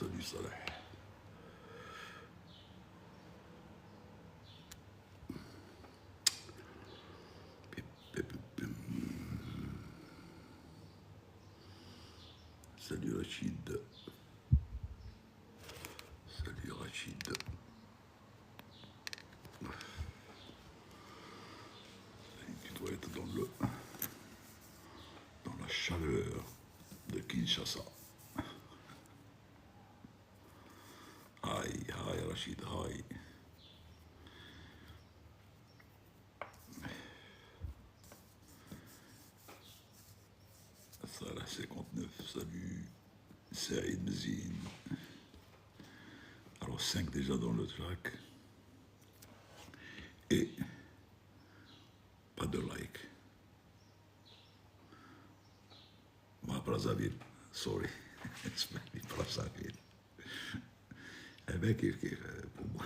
Salut Saleh. Salut Rachid. Salut Rachid. Tu dois être dans la chaleur de Kinshasa. Hi Rachid, hi. Salah 59, salut. Saïd Mzine. Alors 5 déjà dans le track. Et pas de like. Moi, Brazzaville, sorry. C'est Brazzaville. Eh bien, pour moi,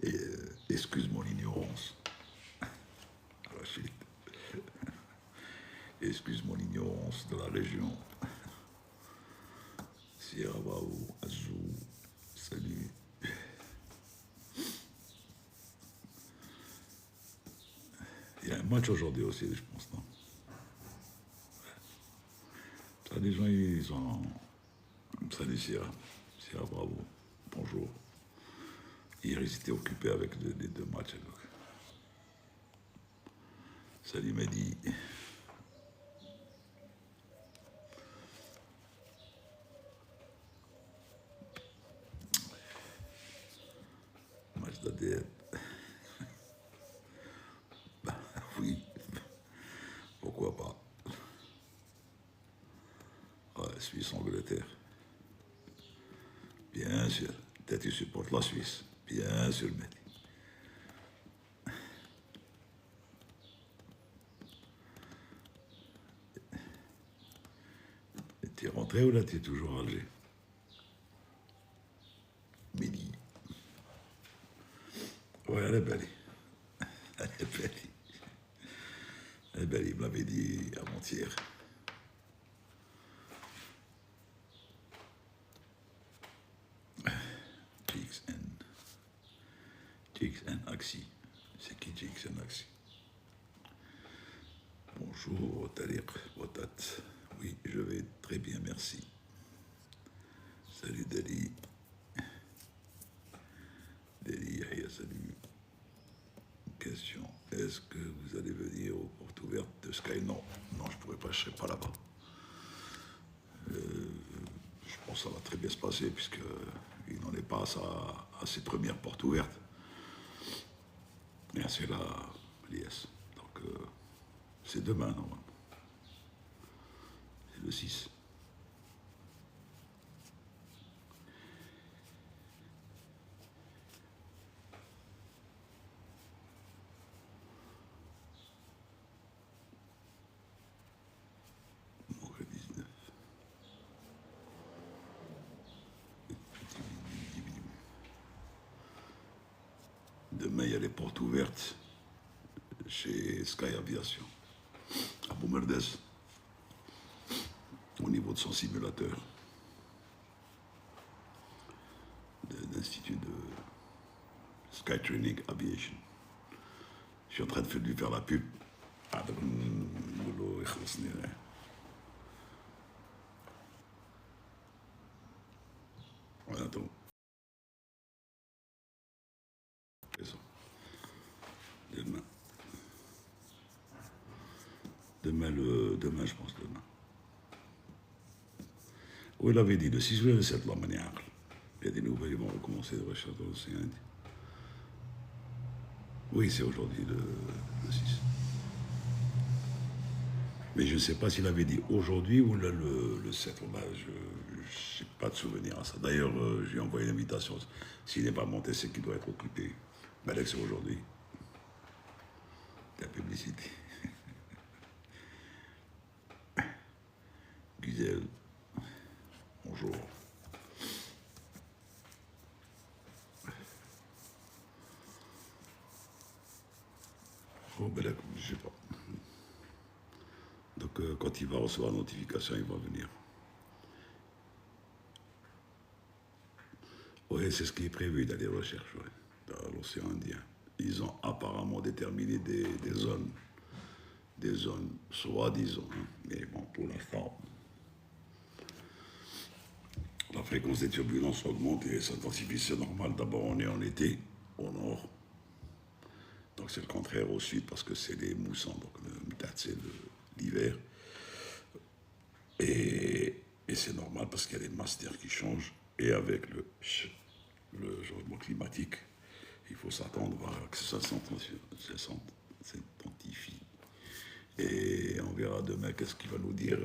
et, excuse mon ignorance, Rachid. Excuse mon ignorance de la région. Sierra Bao, Azou, salut. Il y a un match aujourd'hui aussi, je pense, non? Ça, les gens, ils ont... Salut Sierra. Sierra Bravo, bonjour. Hier, ils étaient occupés avec les deux matchs. Donc. Salut Mehdi. Match d'ADN. Bah, oui, pourquoi pas. Ouais, Suisse-Angleterre. Bien sûr. Peut-être tu supportes la Suisse. Bien sûr, Mehdi. T'es rentré ou là t'es toujours à Alger? Mehdi. Ouais, elle est belle. Elle est belle. Elle est belle, il me l'avait dit avant-hier. GXN Axi. C'est qui GXN Axi? Bonjour Tariq Watat. Oui, je vais très bien, merci. Salut Dali. Dali Yahya, salut. Question. Est-ce que vous allez venir aux portes ouvertes de Sky? Non, non, je ne pourrais pas, je ne serai pas là-bas. Je pense que ça va très bien se passer puisqu'il n'en est pas à ses premières portes ouvertes. Et c'est là, l'IS. Donc, c'est demain, normalement. C'est le 6. Demain, il y a les portes ouvertes chez Sky Aviation, à Boumerdès, au niveau de son simulateur d'Institut de Sky Training Aviation. Je suis en train de lui faire la pub. Ouais, attends. Demain. Demain, je pense, demain. Oui, il avait dit le 6 ou le 7, la manière. Il y a des nouvelles, ils vont recommencer de recherche dans l'océan. Oui, c'est aujourd'hui le 6. Mais je ne sais pas s'il avait dit aujourd'hui ou là, le 7. Là, je n'ai pas de souvenir à ça. D'ailleurs, je lui ai envoyé l'invitation. S'il n'est pas monté, c'est qu'il doit être occupé. Mais Alex, c'est aujourd'hui. La publicité. Guzel. Bonjour. Oh, ben là, je sais pas. Donc, quand il va recevoir la notification, il va venir. Oui, c'est ce qui est prévu dans les recherches, ouais, dans l'océan Indien. Ils ont apparemment déterminé des zones soi-disant, hein. Mais bon, pour l'instant, la fréquence des turbulences augmente et s'intensifie, c'est normal. D'abord, on est en été, au nord, donc c'est le contraire au sud parce que c'est les moussants, donc le mitad c'est l'hiver. Et c'est normal parce qu'il y a des masses d'air qui changent. Et avec le changement climatique, il faut s'attendre à que ça s'intensifie. Et on verra demain qu'est-ce qu'il va nous dire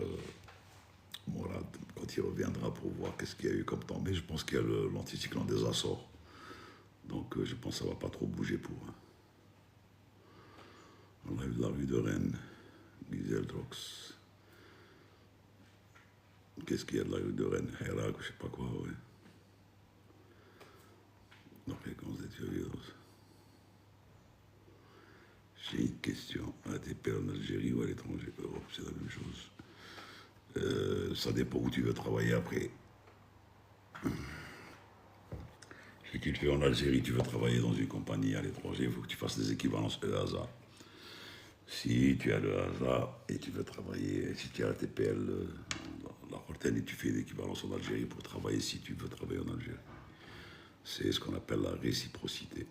Morad quand il reviendra pour voir qu'est-ce qu'il y a eu comme temps. Mais je pense qu'il y a l'anticyclone des Açores. Donc je pense que ça ne va pas trop bouger pour. Hein. On arrive de la rue de Rennes, Giseldrox. Qu'est-ce qu'il y a de la rue de Rennes? Herak, je sais pas quoi, ouais. La fréquence des turbulences. J'ai une question. ATP en Algérie ou à l'étranger? Europe, c'est la même chose. Ça dépend où tu veux travailler après. Si tu le fais en Algérie, tu veux travailler dans une compagnie à l'étranger, il faut que tu fasses des équivalences EASA. Si tu as le EASA et tu veux travailler, si tu as la TPL, la Horten, et tu fais l'équivalence en Algérie pour travailler si tu veux travailler en Algérie. C'est ce qu'on appelle la réciprocité.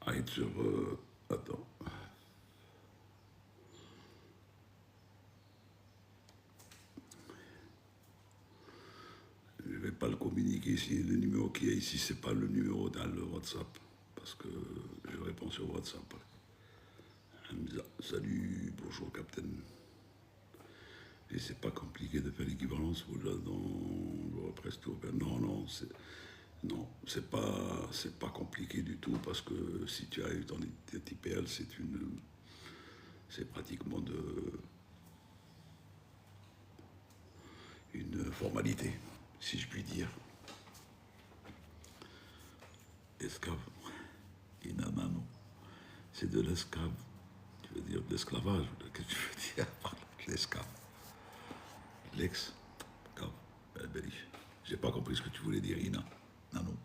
À être sur... attends. Je ne vais pas le communiquer ici. Le numéro qui est ici, ce n'est pas le numéro dans le WhatsApp. Parce que je réponds sur WhatsApp. Hamza, salut, bonjour, capitaine. Et c'est pas compliqué de faire l'équivalence pour là dans le Presto. Non, non, c'est pas compliqué du tout parce que si tu as eu ton TPL, c'est pratiquement une formalité, si je puis dire. Esclave, inanano, c'est de l'esclave. Tu veux dire de l'esclavage? Qu'est-ce que tu veux dire par l'esclave? L'ex, j'ai pas compris ce que tu voulais dire, Ina. Nano.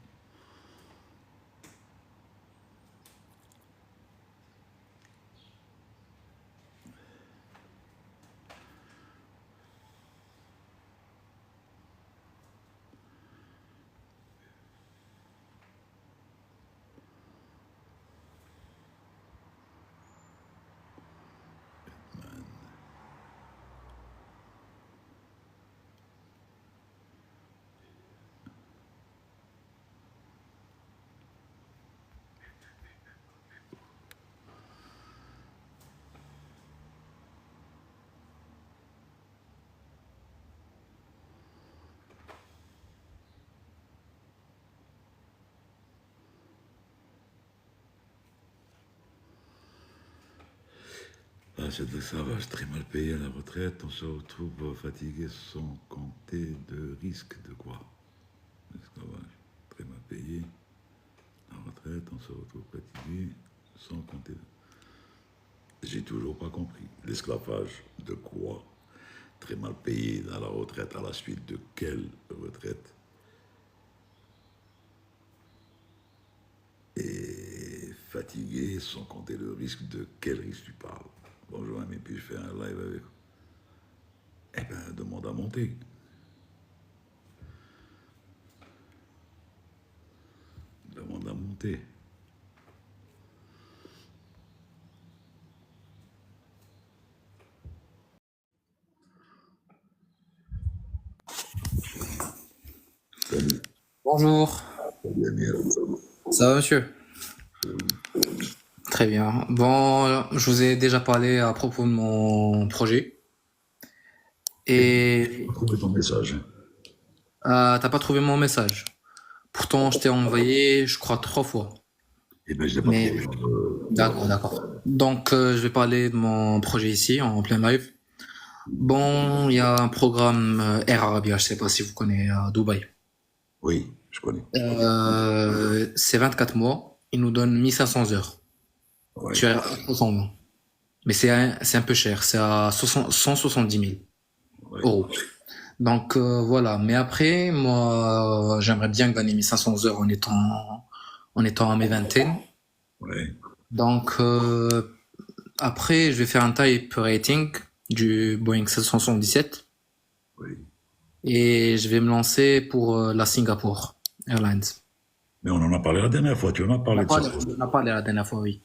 Ah, c'est de l'esclavage très mal payé à la retraite. On se retrouve fatigué sans compter de risque de quoi? L'esclavage très mal payé. À la retraite, on se retrouve fatigué sans compter de... J'ai toujours pas compris. L'esclavage de quoi? Très mal payé à la retraite, à la suite de quelle retraite? Et fatigué sans compter le risque de quel risque tu parles? Bonjour, mais puis je fais un live avec. Eh ben, demande à monter. Demande à monter. Salut. Bonjour, Bien, bien. ça va monsieur? Très bien. Bon, je vous ai déjà parlé à propos de mon projet. Et Trouver ton message. t'as pas trouvé mon message. Pourtant, je t'ai envoyé, je crois, 3 fois. Eh ben, je n'ai pas de Mais problème. d'accord, d'accord. Donc, je vais parler de mon projet ici en plein live. Bon, il y a un programme Air Arabia, je sais pas si vous connaissez à Dubaï. Oui, je connais. C'est 24 mois. Il nous donne 1500 heures. Oui, Tu es à 320. Mais c'est un peu cher. C'est à 60 170 000 oui, euros. Donc voilà. Mais après, moi, j'aimerais bien gagner 1500 heures en étant à mes vingtaines. oui, Donc après, je vais faire un type rating du Boeing 777 oui. et je vais me lancer pour la Singapore Airlines. Mais on en a parlé la dernière fois, tu en as parlé de ça. On a parlé la dernière fois, oui.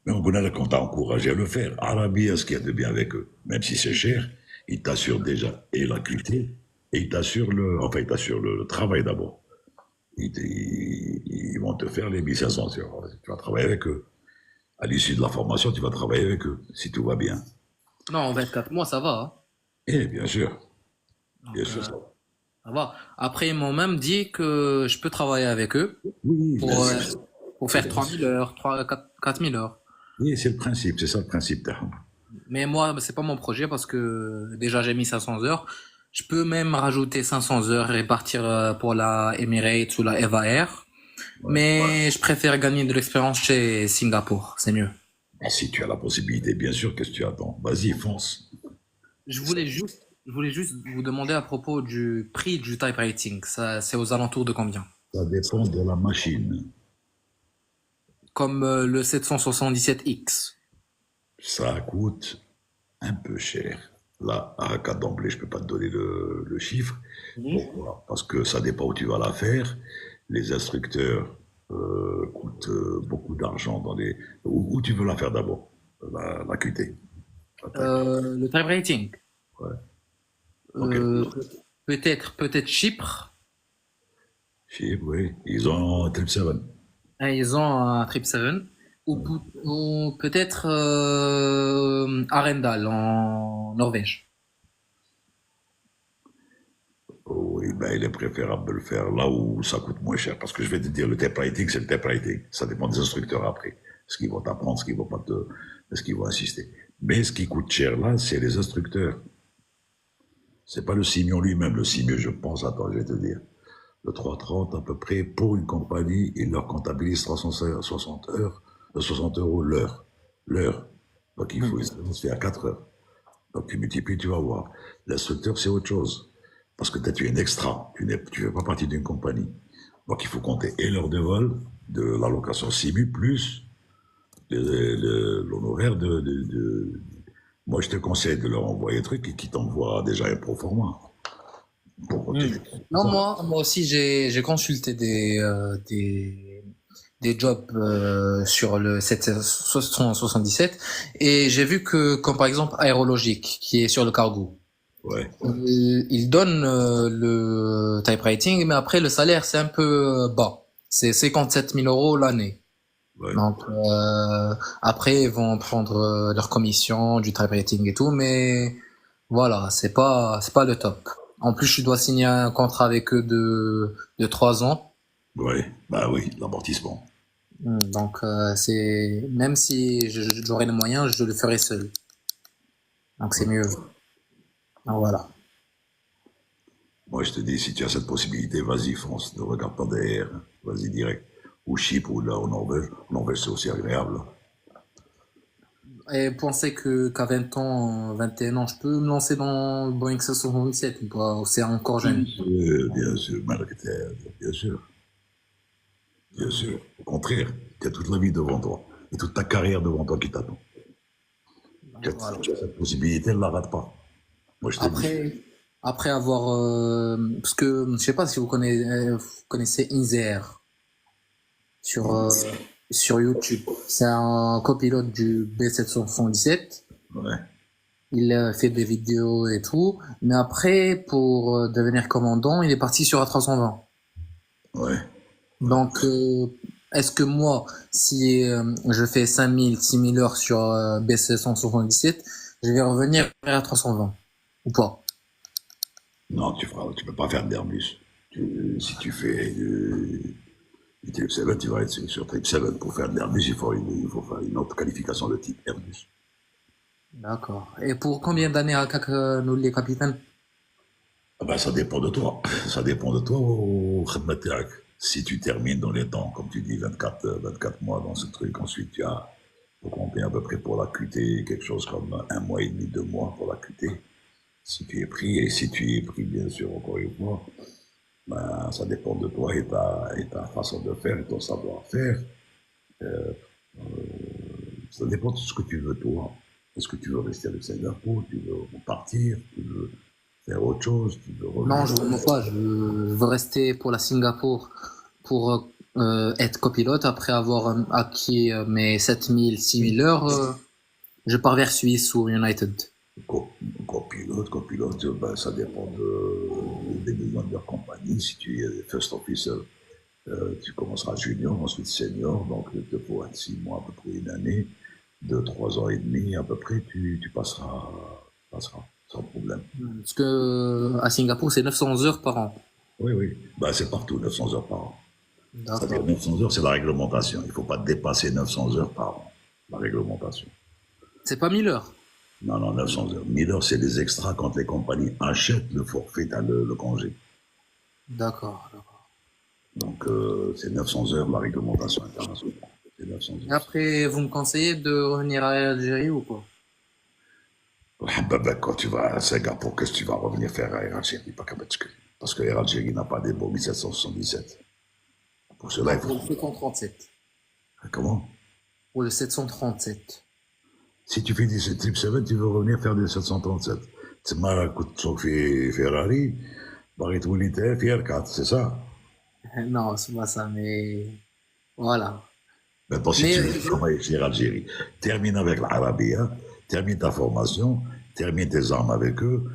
Mais on t'a encouragé à le faire. Arabie, ce qu'il y a de bien avec eux, même si c'est cher, ils t'assurent déjà et l'acuité, et ils t'assurent ils t'assurent le travail d'abord. Ils vont te faire les 1500 heures. Tu vas travailler avec eux. À l'issue de la formation, tu vas travailler avec eux, si tout va bien. Non, en 24 mois, ça va, hein. Et bien Donc, sûr, ça va. ça va. Après, ils m'ont même dit que je peux travailler avec eux Oui, pour, ben, euh, pour faire 3000 heures, 4000 heures. oui, c'est le principe, c'est ça le principe. Mais moi, c'est pas mon projet parce que déjà j'ai mis 500 heures. Je peux même rajouter 500 heures et partir pour la Emirates ou la Eva Air. Ouais. Mais je préfère gagner de l'expérience chez Singapour. C'est mieux. Ben, si tu as la possibilité, bien sûr, qu'est-ce que tu attends? Vas-y, fonce. Je voulais juste vous demander à propos du prix du type rating. Ça, c'est aux alentours de combien? Ça dépend de la machine. Comme le 777X. Ça coûte un peu cher. Là, à 4 d'emblée, je peux pas te donner le chiffre. Pourquoi? Parce que ça dépend où tu vas la faire. Les instructeurs coûtent beaucoup d'argent où tu veux la faire d'abord. La QT. La taille. Le type rating. Ouais. Ok. Euh, peut-être Chypre. Chip, oui. Ils ont un 777. Hein, ils ont un 777. Ou peut-être Arendal en Norvège. Oui, ben, il est préférable de le faire là où ça coûte moins cher. Parce que je vais te dire, le tape writing, c'est le tape writing. Ça dépend des instructeurs après. Ce qu'ils vont t'apprendre, ce qu'ils vont insister. Mais ce qui coûte cher là, c'est les instructeurs. C'est pas le Simion lui-même. Le Simion, je pense, attends, je vais te dire. Le 330, à peu près, pour une compagnie, ils leur comptabilisent 360 heures, 60 euros l'heure. L'heure. Donc se fait à 4 heures. Donc tu multiplies, tu vas voir. L'instructeur, c'est autre chose. Parce que tu es un extra, tu fais pas partie d'une compagnie. Donc il faut compter et l'heure de vol, de l'allocation simu, plus l'honoraire Moi, je te conseille de leur envoyer un truc et qu'ils t'envoient déjà un pro format. Pour Hmm. continuer. Non, Ça. moi aussi j'ai consulté des jobs sur le 777 et j'ai vu que comme par exemple Aérologique qui est sur le cargo, Ouais, il donne le typewriting mais après le salaire c'est un peu bas, c'est 57 000 euros l'année. ouais. Donc après ils vont prendre leur commission du typewriting et tout, mais voilà, c'est pas le top. En plus, je dois signer un contrat avec eux de 3 ans. Ouais, bah oui, l'amortissement. Donc c'est même si j'aurais les moyens, je le ferai seul. Donc c'est Ouais. mieux. Donc, voilà. Moi, je te dis, si tu as cette possibilité, vas-y, fonce. Ne regarde pas derrière. Vas-y direct. Ou Chypre, ou là, en Norvège. Norvège, c'est aussi agréable. Et penser que qu'à 20 ans, 21 ans, je peux me lancer dans le Boeing 777 ou pas, ou c'est encore jeune. Bien sûr, malgré bien sûr, bien sûr. Au contraire, tu as toute la vie devant toi. Et toute ta carrière devant toi qui t'attend. Donc, voilà. Tu as cette possibilité, ne la rate pas. Moi, je te dis. Après, après avoir, parce que je sais pas si vous connaissez Inzer sur Non. sur YouTube. C'est un copilote du B777. Ouais, Il a fait des vidéos et tout, mais après pour devenir commandant, il est parti sur A320. ouais, ouais. Donc est-ce que moi, si je fais 5000, 6000 heures sur B777, je vais revenir vers A320 ou pas? Non, tu peux pas faire d'Airbus. Si tu fais Type 7, tu vas être sur Type 7. Pour faire de l'Airbus, il faut faire une autre qualification de type Airbus. D'accord. Et pour combien d'années à nous les capitaines? Ah ben, ça dépend de toi. Ça dépend de toi au khidmat taak. Si tu termines dans les temps, comme tu dis, 24 mois dans ce truc, ensuite tu as, faut compter à peu près pour la QT, quelque chose comme un mois et demi, 2 mois pour la QT. Si tu es pris, et si tu es pris, bien sûr, encore une fois, ben, ça dépend de toi et ta façon de faire et ton savoir-faire. Euh, Ça dépend de ce que tu veux, toi. Est-ce que tu veux rester avec Singapour, tu veux repartir, tu veux faire autre chose, tu veux Non, revenir. je veux pas. Je veux rester pour la Singapour pour être copilote. Après avoir acquis mes 7000, 6000 heures, je pars vers Suisse ou United. Co- Copilote, ben, ça dépend des besoins de leur compagnie. Si tu es first officer, tu commenceras junior, ensuite senior, donc il te faut 6 mois, à peu près une année, 3 ans et demi, à peu près, tu passeras sans problème. Parce que à Singapour, c'est 900 heures par an. Oui, oui, ben, c'est partout, 900 heures par an. C'est-à-dire D'accord. 900 heures, c'est la réglementation. Il ne faut pas dépasser 900 heures par an, la réglementation. C'est pas 1000 heures. Non, non, 900 heures. 1000 heures, c'est des extras quand les compagnies achètent le forfait, le congé. D'accord. Donc, c'est 900 heures la réglementation internationale. C'est 900 Et heures. après, vous me conseillez de revenir à l'Algérie ou quoi? Quand tu vas à Singapour, qu'est-ce que tu vas revenir faire à Air Algérie? Pas qu'à Betchke. Parce que Air Algérie n'a pas des Boeing 777. Pour cela, Non, il faut. pour le 737. Comment? Pour le 737. Si tu fais des Type 7, tu veux revenir faire des 737. C'est mal, écoute, sauf Ferrari, Barret Wiliter, FR4, c'est ça? Non, c'est pas ça, mais voilà. Maintenant, si Mais tu veux travailler chez Algérie, termine avec l'Arabia, termine ta formation, termine tes armes avec eux,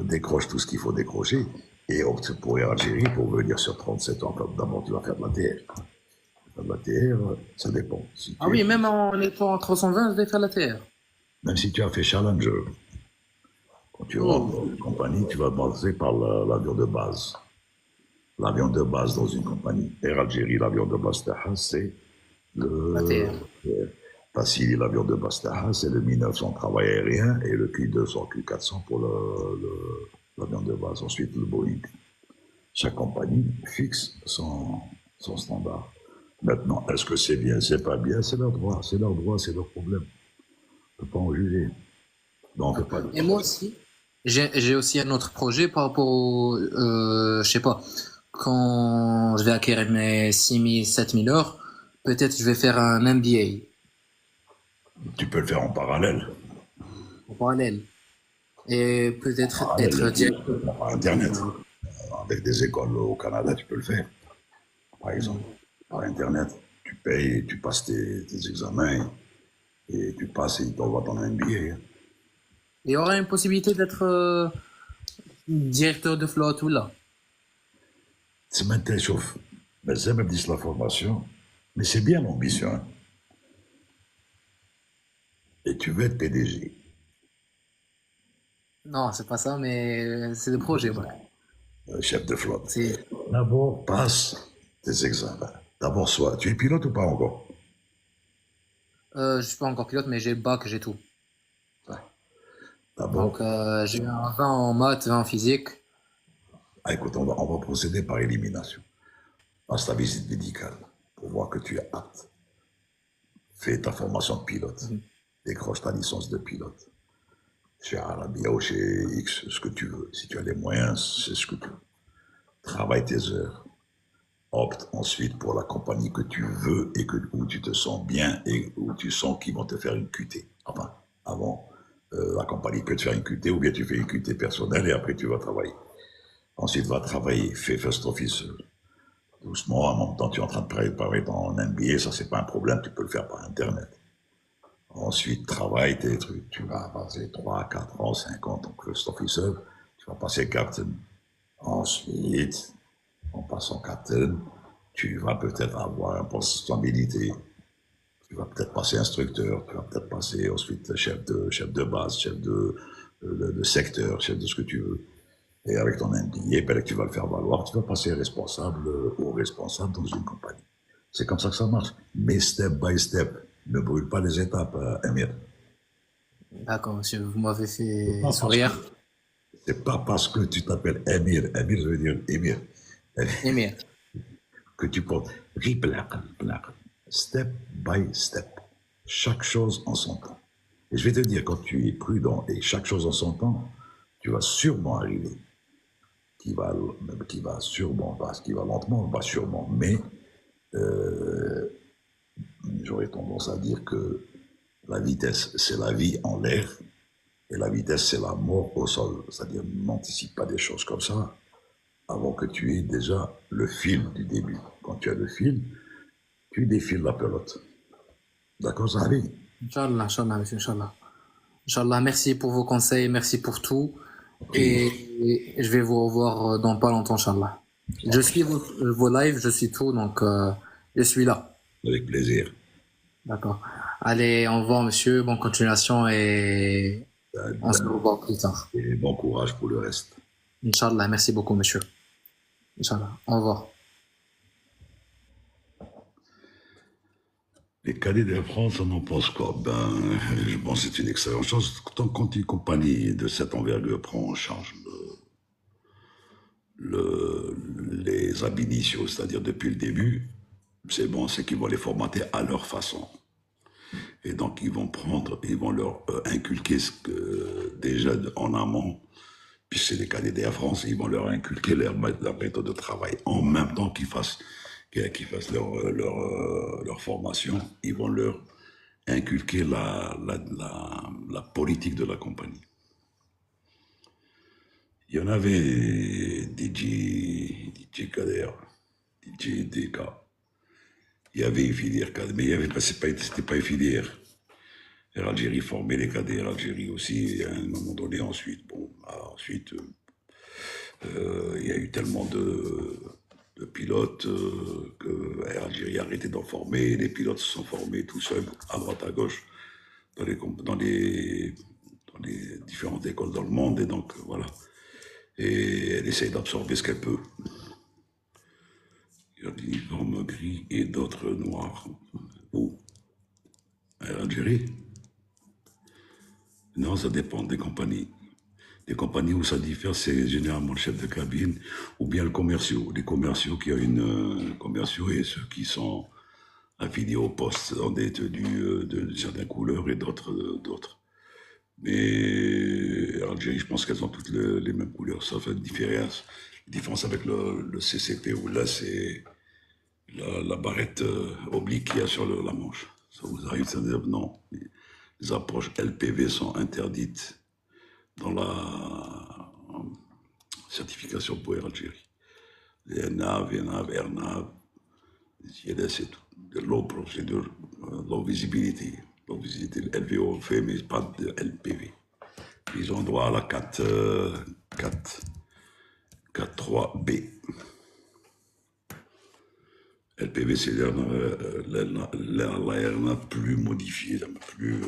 décroche tout ce qu'il faut décrocher, et opte pour Air Algérie pour venir sur 37 ans. D'abord, tu vas faire de la TR. Faire de la TR, ça dépend. Si ah tu es, oui, même en étant en 320, je vais faire la TR. même si tu as fait Challenger, quand tu rentres dans Oh, une compagnie, tu vas passer par l'avion de base. L'avion de base dans une compagnie. Air Algérie, l'avion de base, c'est la le TR. Tassili, l'avion de Bastaha, c'est le 1900 travail aérien et le Q200, Q400 pour l'avion de base. Ensuite, le Boeing. Chaque compagnie fixe son standard. Maintenant, est-ce que c'est bien, c'est pas bien, c'est leur droit, c'est leur droit, c'est leur problème. On ne peut pas en juger. Donc, on ne fait pas de Et moi problème. aussi, j'ai aussi un autre projet par rapport au, je sais pas, quand je vais acquérir mes 6000, 7000 heures, peut-être je vais faire un MBA Tu peux le faire en parallèle. en parallèle. Et En peut-être parallèle, être directeur. par Internet. Avec des écoles au Canada, tu peux le faire, par exemple. Par Internet, tu payes, tu passes tes examens et tu passes et ils t'envoient ton MBA. Il y aura une possibilité d'être directeur de flotte ou là. C'est maintenant, chauffe. Mais ça me dit la formation, mais c'est bien l'ambition. Hein. Et tu veux être PDG. Non, c'est pas ça, mais c'est le projet, ouais. Chef de flotte. C'est, D'abord, passe tes examens. D'abord, sois. Tu es pilote ou pas encore? je suis pas encore pilote, mais j'ai le bac, j'ai tout. Donc, D'abord, j'ai un 20 en maths, 20 en physique. écoute, on va procéder par élimination. Passe ta visite médicale pour voir que tu es apte. Fais ta formation de pilote. Décroche ta licence de pilote. Chez Arabia ou chez X, ce que tu veux. Si tu as les moyens, c'est ce que tu veux. Travaille tes heures. Opte ensuite pour la compagnie que tu veux et où tu te sens bien et où tu sens qu'ils vont te faire une QT. Enfin, avant, la compagnie peut te faire une QT ou bien tu fais une QT personnelle et après tu vas travailler. Ensuite, va travailler, fais first officer. Doucement, en même temps, tu es en train de préparer ton MBA, ça c'est pas un problème, tu peux le faire par Internet. Ensuite, travaille tes trucs, tu vas passer 3, 4 ans, 5 ans, donc first officer, tu vas passer captain. Ensuite, en passant captain, tu vas peut-être avoir un poste de stabilité. Tu vas peut-être passer instructeur, tu vas peut-être passer ensuite chef de base, chef de secteur, chef de ce que tu veux. Et avec ton MBA, ben, tu vas le faire valoir, tu vas passer responsable ou responsable dans une compagnie. C'est comme ça que ça marche. Mais step by step, ne brûle pas les étapes, Amir. D'accord, monsieur, vous m'avez C'est fait pas parce que, sourire. c'est pas parce que tu t'appelles Amir, Amir, ça veut dire Émir, Émir, que tu portes. Step by step. Chaque chose en son temps. Et je vais te dire, quand tu es prudent et chaque chose en son temps, tu vas sûrement arriver. Qui va sûrement, parce qu'il va lentement, pas sûrement, mais j'aurais tendance à dire que la vitesse, c'est la vie en l'air, et la vitesse, c'est la mort au sol. C'est-à-dire, n'anticipe pas des choses comme ça avant que tu aies déjà le fil du début. Quand tu as le fil, tu défiles la pelote. D'accord, ça arrive. Inch'Allah, Inch'Allah, monsieur, Inch'Allah. Inch'Allah, merci pour vos conseils, merci pour tout. Ok, Et je vais vous revoir dans pas longtemps, Inch'Allah. ça Je suis marche. vos lives, je suis tout, donc je suis là. Avec plaisir. D'accord. Allez, au revoir, monsieur. Bonne continuation et on se revoit plus tard. Et bon courage pour le reste. Inch'Allah, merci beaucoup, monsieur. Inch'Allah. Au revoir. Les cadets de France, on en pense quoi? Ben, je pense que c'est une excellente chose. Tant quand une compagnie de cette envergure prend en charge les ab initio, c'est-à-dire depuis le début, c'est bon, c'est qu'ils vont les formater à leur façon. Et donc, ils vont leur inculquer ce que, déjà en amont, puis c'est les cadets d'Air France, ils vont leur inculquer leur méthode de travail en même temps qu'ils fassent leur formation. Ils vont leur inculquer la politique de la compagnie. Il y en avait DJ Kader, DJ DK. Il y avait une filière cadre, mais il y avait pas, c'était pas une filière. Air Algérie formait les cadets, Air Algérie aussi, et à un moment donné, ensuite, bon, ensuite, il y a eu tellement de pilotes que Air Algérie a arrêté d'en former, les pilotes se sont formés tout seuls, à droite, à gauche, dans les différentes écoles dans le monde, et donc, voilà. Et elle essaye d'absorber ce qu'elle peut. Il y a des uniformes gris et d'autres noirs. Où? Air Algérie? Non, ça dépend des compagnies. Les compagnies où ça diffère, c'est généralement le chef de cabine ou bien le commerciaux. Les commerciaux qui ont commerciaux et ceux qui sont affiliés au poste dans des tenues de certaines couleurs et d'autres. Mais en Algérie, je pense qu'elles ont toutes les mêmes couleurs, sauf une différence. La différence avec le CCP où là c'est la barrette oblique qu'il y a sur la manche. Ça vous arrive, ça veut dire non. Les approches LPV sont interdites dans la certification pour Air Algérie. Les NAV, ENAV, AirNav, les ILS et tout. De low procedure, low visibility. Low visibility, le LVO fait, mais pas de LPV. Ils ont droit à la 4.3B. LPV, c'est l'aéronave plus modifié, plus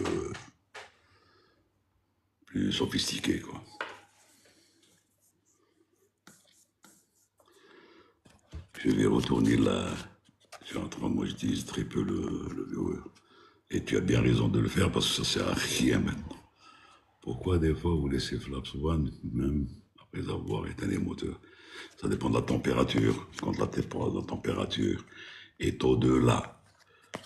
sophistiqué, quoi. Je vais retourner là. Moi, j'utilise très peu le VOE. Et tu as bien raison de le faire parce que ça sert à rien maintenant. Pourquoi des fois vous laissez Flaps One, même après avoir éteint les moteurs? Ça dépend de la température. Quand la température est au-delà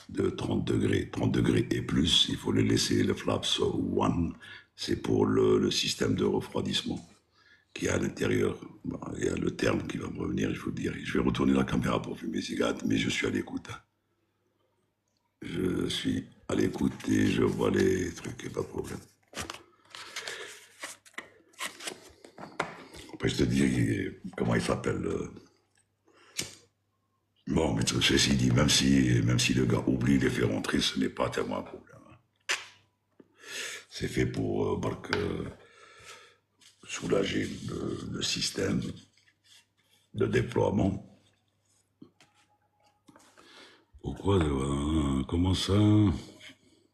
de 30 degrés et plus, il faut le laisser le Flaps One. C'est pour le système de refroidissement qui est à l'intérieur. Bon, il y a le terme qui va me revenir, il faut le dire. Je vais retourner la caméra pour fumer cigarette, mais je suis à l'écoute. Je suis à l'écoute et je vois les trucs, et pas de problème. Après, je te dis comment il s'appelle. Bon, mais ceci dit, même si le gars oublie de les faire rentrer, ce n'est pas tellement un problème. C'est fait pour soulager le système de déploiement. Pourquoi comment ça?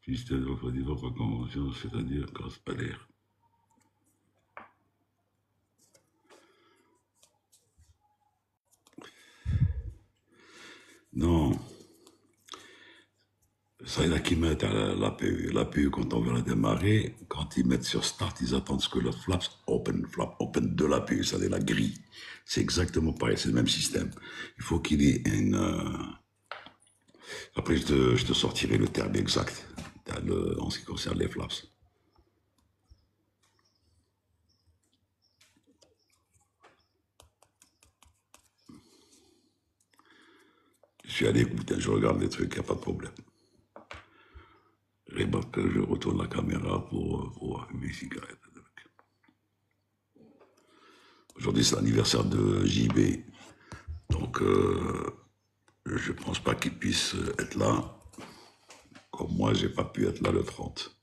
Système de refroidissement par convention, c'est-à-dire casse pas l'air. Non, ça, il y en a qui mettent à l'APU. L'APU, quand on veut la démarrer, quand ils mettent sur Start, ils attendent ce que le flap open de l'APU, c'est-à-dire la grille. C'est exactement pareil, c'est le même système. Il faut qu'il y ait une... Après, je te sortirai le terme exact en ce qui concerne les flaps. Je suis à l'écoute, je regarde les trucs, il n'y a pas de problème. Je remarque que je retourne la caméra pour fumer une cigarette. Aujourd'hui, c'est l'anniversaire de JB. Donc, je ne pense pas qu'il puisse être là. Comme moi, j'ai pas pu être là le 30.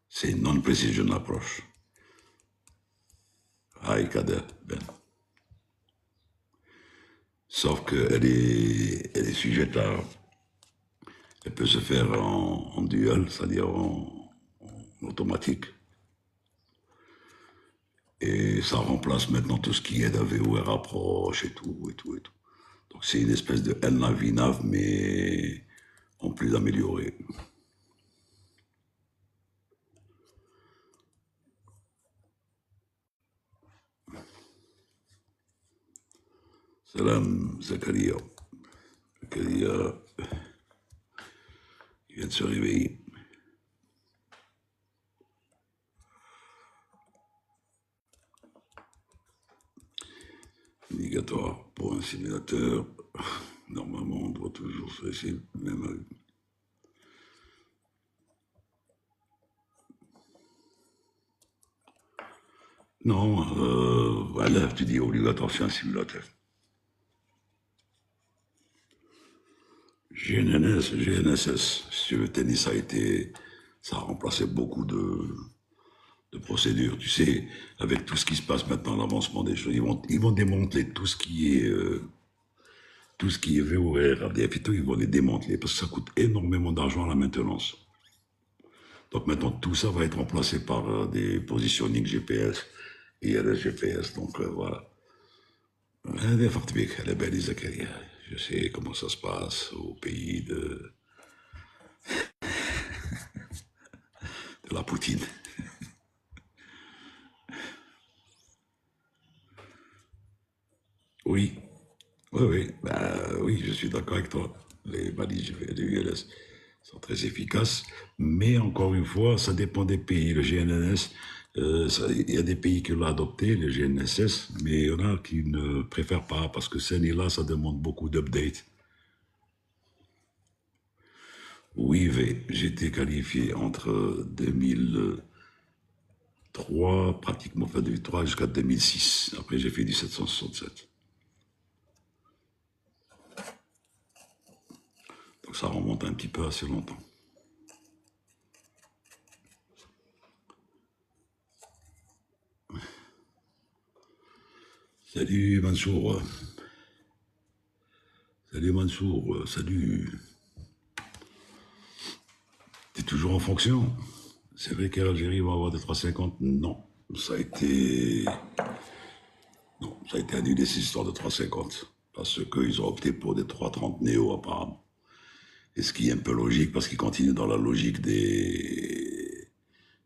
C'est une non-precision approche. Hi, Kader, Ben. Sauf elle est sujette à... Elle peut se faire en dual, c'est-à-dire en automatique. Et ça remplace maintenant tout ce qui est d'AVOR approche et tout, et tout, et tout. Donc c'est une espèce de NAV VNAV, mais en plus amélioré. Salam, Zakaria. Zakaria, il vient de se réveiller. Obligatoire pour un simulateur. Normalement, on doit toujours se laisser même avec... Non, voilà, tu dis obligatoire, c'est un simulateur. GNSS, si tu veux, tennis ça a remplacé beaucoup de procédures. Tu sais, avec tout ce qui se passe maintenant, l'avancement des choses, ils vont démanteler tout ce qui est VOR, ADF et tout, ils vont les démanteler parce que ça coûte énormément d'argent à la maintenance. Donc maintenant, tout ça va être remplacé par des positioning GPS et RSGPS. Donc voilà. Elle est belle, Zakaria. Je sais comment ça se passe au pays de la poutine. Oui, oui, oui, oui, je suis d'accord avec toi. Les balises les ULS sont très efficaces, mais encore une fois, ça dépend des pays. Le GNSS, il y a des pays qui l'ont adopté, le GNSS, mais il y en a qui ne préfèrent pas parce que là, ça demande beaucoup d'updates. Oui, j'ai été qualifié entre 2003, pratiquement fin 2003 jusqu'à 2006. Après, j'ai fait du 767. Donc ça remonte un petit peu assez longtemps. Salut Mansour. Salut Mansour. Salut. T'es toujours en fonction? C'est vrai qu'Algérie va avoir des 350? Non. Ça a été. Non, ça a été annulé cette histoire de 350. Parce qu'ils ont opté pour des 330 Néo apparemment. Et ce qui est un peu logique parce qu'ils continuent dans la logique de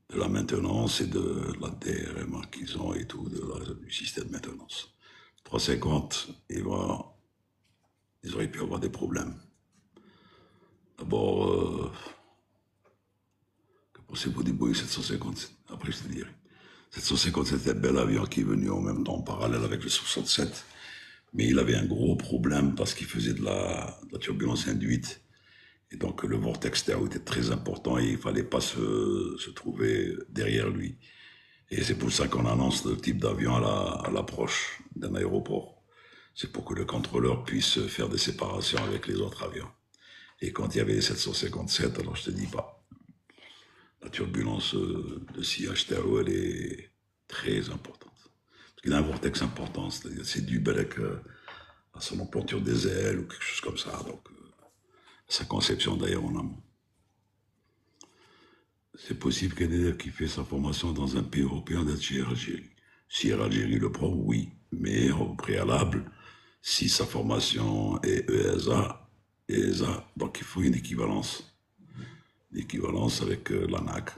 la maintenance et de la DRMA qu'ils ont et tout, du système de maintenance. 350, ils auraient pu avoir des problèmes. D'abord, que pensez-vous du Boeing 750? Après, je te dirai. 750, c'était un bel avion qui est venu en même temps en parallèle avec le 67. Mais il avait un gros problème parce qu'il faisait de la turbulence induite. Et donc le vortex d'air était très important et il fallait pas se trouver derrière lui. Et c'est pour ça qu'on annonce le type d'avion à l'approche d'un aéroport. C'est pour que le contrôleur puisse faire des séparations avec les autres avions. Et quand il y avait les 757, alors je te dis pas, la turbulence de CHTAO, elle est très importante. Parce qu'il a un vortex important, c'est-à-dire c'est dû à son emplanture des ailes ou quelque chose comme ça. Donc, sa conception d'ailleurs en amont. C'est possible qu'un élève qui fait sa formation dans un pays européen d'être chez Algérie. Si Air Algérie le prend, oui. Mais au préalable, si sa formation est ESA, donc il faut une équivalence. L'équivalence avec l'ANAC,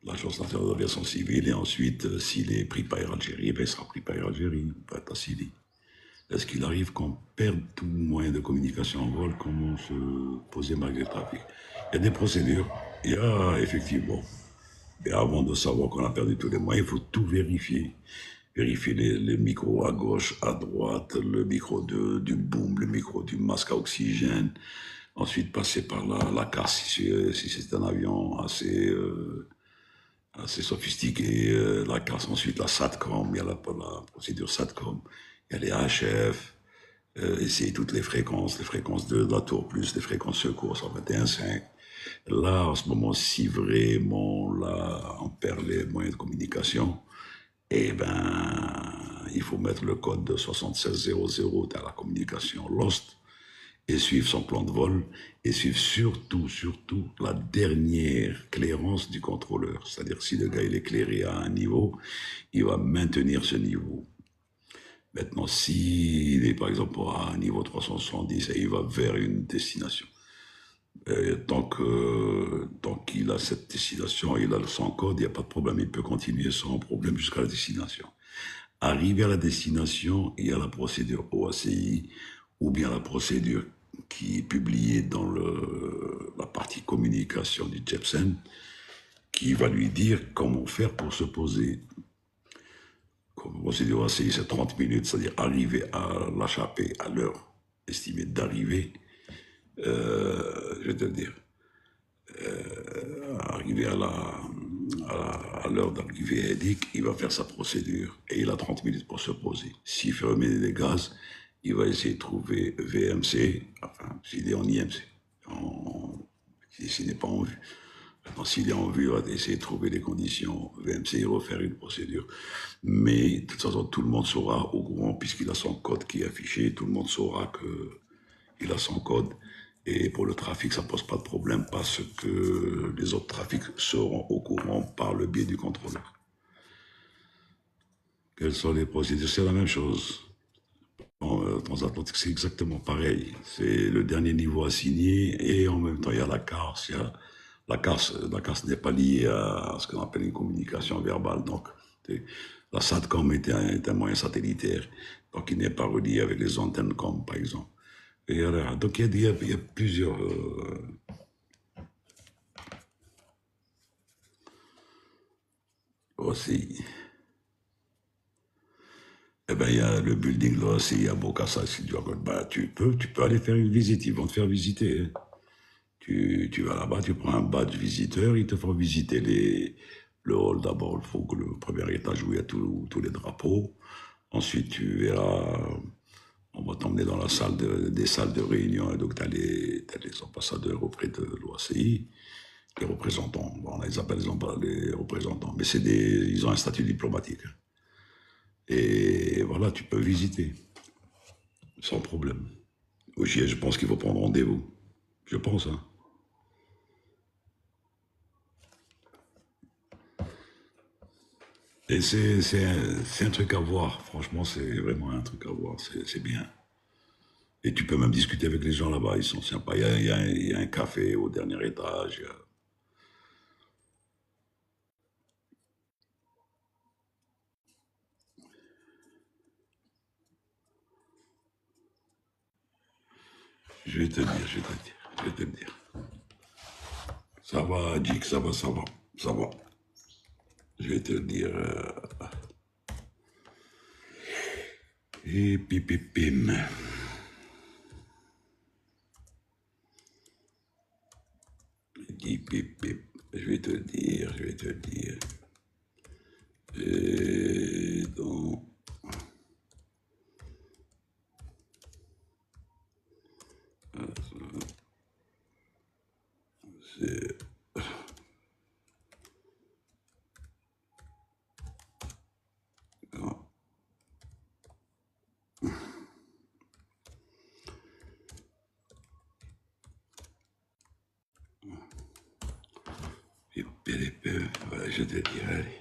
l'Agence nationale de l'aviation civile, et ensuite, s'il est pris par Air Algérie, ben, il sera pris par Air Algérie, pas Tassili. Est-ce qu'il arrive qu'on perde tout moyen de communication en vol, comme on se posait malgré le trafic? Il y a des procédures, il y a effectivement. Et avant de savoir qu'on a perdu tous les moyens, il faut tout vérifier. Vérifier les micros à gauche, à droite, le micro du boom, le micro du masque à oxygène. Ensuite, passer par la CAR si c'est un avion assez sophistiqué. La CAR, ensuite la SATCOM, il y a la procédure SATCOM. Il y a les HF, essayer toutes les fréquences de la tour plus, les fréquences secours 121.5. Là, en ce moment, si vraiment là, on perd les moyens de communication, eh ben, il faut mettre le code de 7600 dans la communication Lost et suivre son plan de vol et suivre surtout la dernière clairance du contrôleur. C'est-à-dire si le gars il est clairé à un niveau, il va maintenir ce niveau. Maintenant, s'il est par exemple à un niveau 370 et il va vers une destination, tant qu'il a cette destination, il a son code, il n'y a pas de problème, il peut continuer sans problème jusqu'à la destination. Arrivé à la destination, il y a la procédure OACI ou bien la procédure qui est publiée dans la partie communication du JEPSEN qui va lui dire comment faire pour se poser. Comme procédure OACI, c'est 30 minutes, c'est-à-dire arriver à l'HAP à l'heure estimée d'arrivée, je vais te dire, arrivé à l'heure d'arrivée indique, il va faire sa procédure et il a 30 minutes pour se poser. S'il fait remettre des gaz, il va essayer de trouver VMC, enfin, s'il est en IMC, s'il n'est pas en vue. Maintenant, s'il est en vue, il va essayer de trouver les conditions VMC et refaire une procédure. Mais de toute façon, tout le monde saura au courant, puisqu'il a son code qui est affiché, tout le monde saura qu'il a son code. Et pour le trafic, ça ne pose pas de problème parce que les autres trafics seront au courant par le biais du contrôleur. Quelles sont les procédures? C'est la même chose. En transatlantique, c'est exactement pareil. C'est le dernier niveau assigné et en même temps, il y a la CARS. La CARS n'est pas liée à ce qu'on appelle une communication verbale. Donc, la SATCOM est un moyen satellitaire. Donc, il n'est pas relié avec les antennes comme, par exemple. Et alors, donc il y a plusieurs aussi. Eh ben, il y a le building là aussi à Bokassa. Si tu bah, tu peux aller faire une visite. Ils vont te faire visiter. Hein. Tu vas là-bas, tu prends un badge visiteur, ils te font visiter le hall d'abord. Il faut que le premier étage où il y a tous les drapeaux. Ensuite, tu verras, on va t'emmener dans la salle des salles de réunion. Et donc, tu as les ambassadeurs auprès de l'OACI. Les représentants, bon, on les appelle les représentants, mais ils ont un statut diplomatique. Et voilà, tu peux visiter, sans problème. Aussi, je pense qu'il faut prendre rendez-vous. Je pense, hein. Et c'est un truc à voir, franchement, c'est vraiment un truc à voir, c'est bien. Et tu peux même discuter avec les gens là-bas, ils sont sympas. Il y a un café au dernier étage. Je vais te dire, je vais te dire. Ça va, Dick, ça va. Je vais te dire. Et pipipim. Je vais te dire, je vais te dire. Et donc, c'est voilà, je te dirai, allez.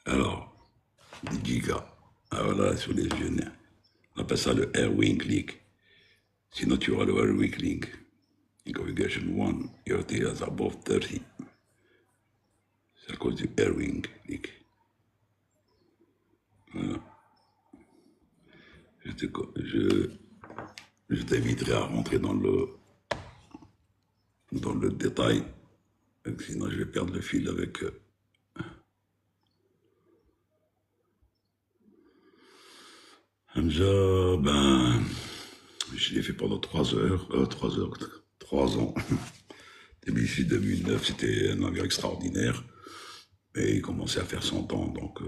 Alors, 10 gigas. Alors là, sur les yeux, on appelle ça le Airwing Link. Sinon, tu auras le Airwing Link. In configuration 1, your data is above 30. C'est à cause du Airwing Link. Voilà. Je t'inviterai à rentrer dans le détail. Sinon, je vais perdre le fil avec. Hamza, ben, je l'ai fait pendant 3 heures, 3 ans. Début 2009, c'était un navire extraordinaire. Mais il commençait à faire 100 ans, donc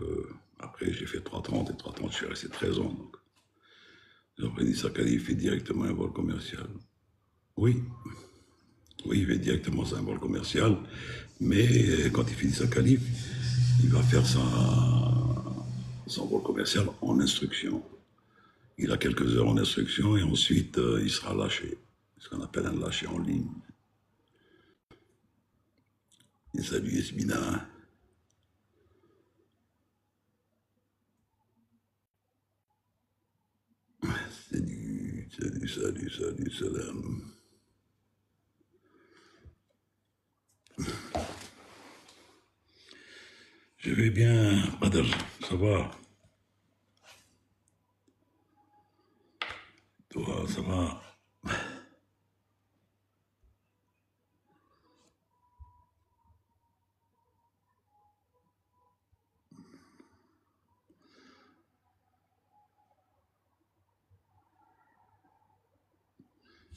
après j'ai fait 330 et 330, je suis resté 13 ans. Donc. Après Nissa Khalif fait directement un vol commercial. Oui, oui, il fait directement un vol commercial, mais quand il finit sa qualif, il va faire son vol commercial en instruction. Il a quelques heures en instruction et ensuite il sera lâché. Ce qu'on appelle un lâché en ligne. Et salut Esmina. Salut, salam. Je vais bien, Badr, ça va? Toi, ça va?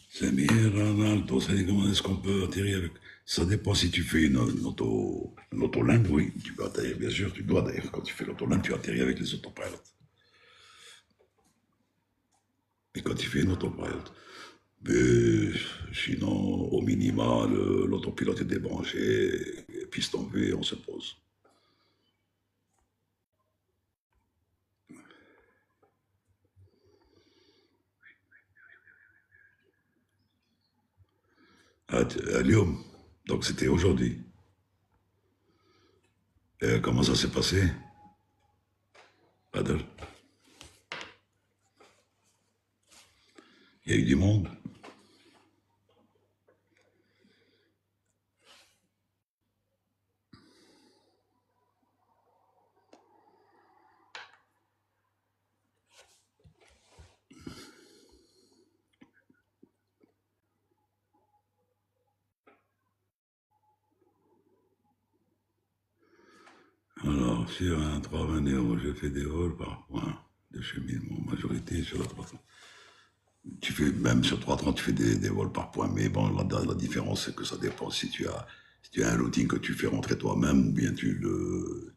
Samir, Ronaldo, ça dit comment est-ce qu'on peut atterrir avec. Ça dépend si tu fais une autolinde, oui, tu peux atterrir, bien sûr, tu dois d'ailleurs. Quand tu fais l'autolinde, tu atterris avec les autopilotes. Et quand tu fais une autopilote, mais sinon, au minima, l'autopilote est débranché, piston V, et on se pose. À Lyon, donc c'était aujourd'hui. Comment ça s'est passé, Badr? Il y a eu du monde. Alors, sur un 320 Neo, je fais des vols par point de cheminement, majorité sur la 330. Tu fais, même sur 330, tu fais des vols par point, mais bon, la différence, c'est que ça dépend si tu as un routing que tu fais rentrer toi-même, ou bien tu le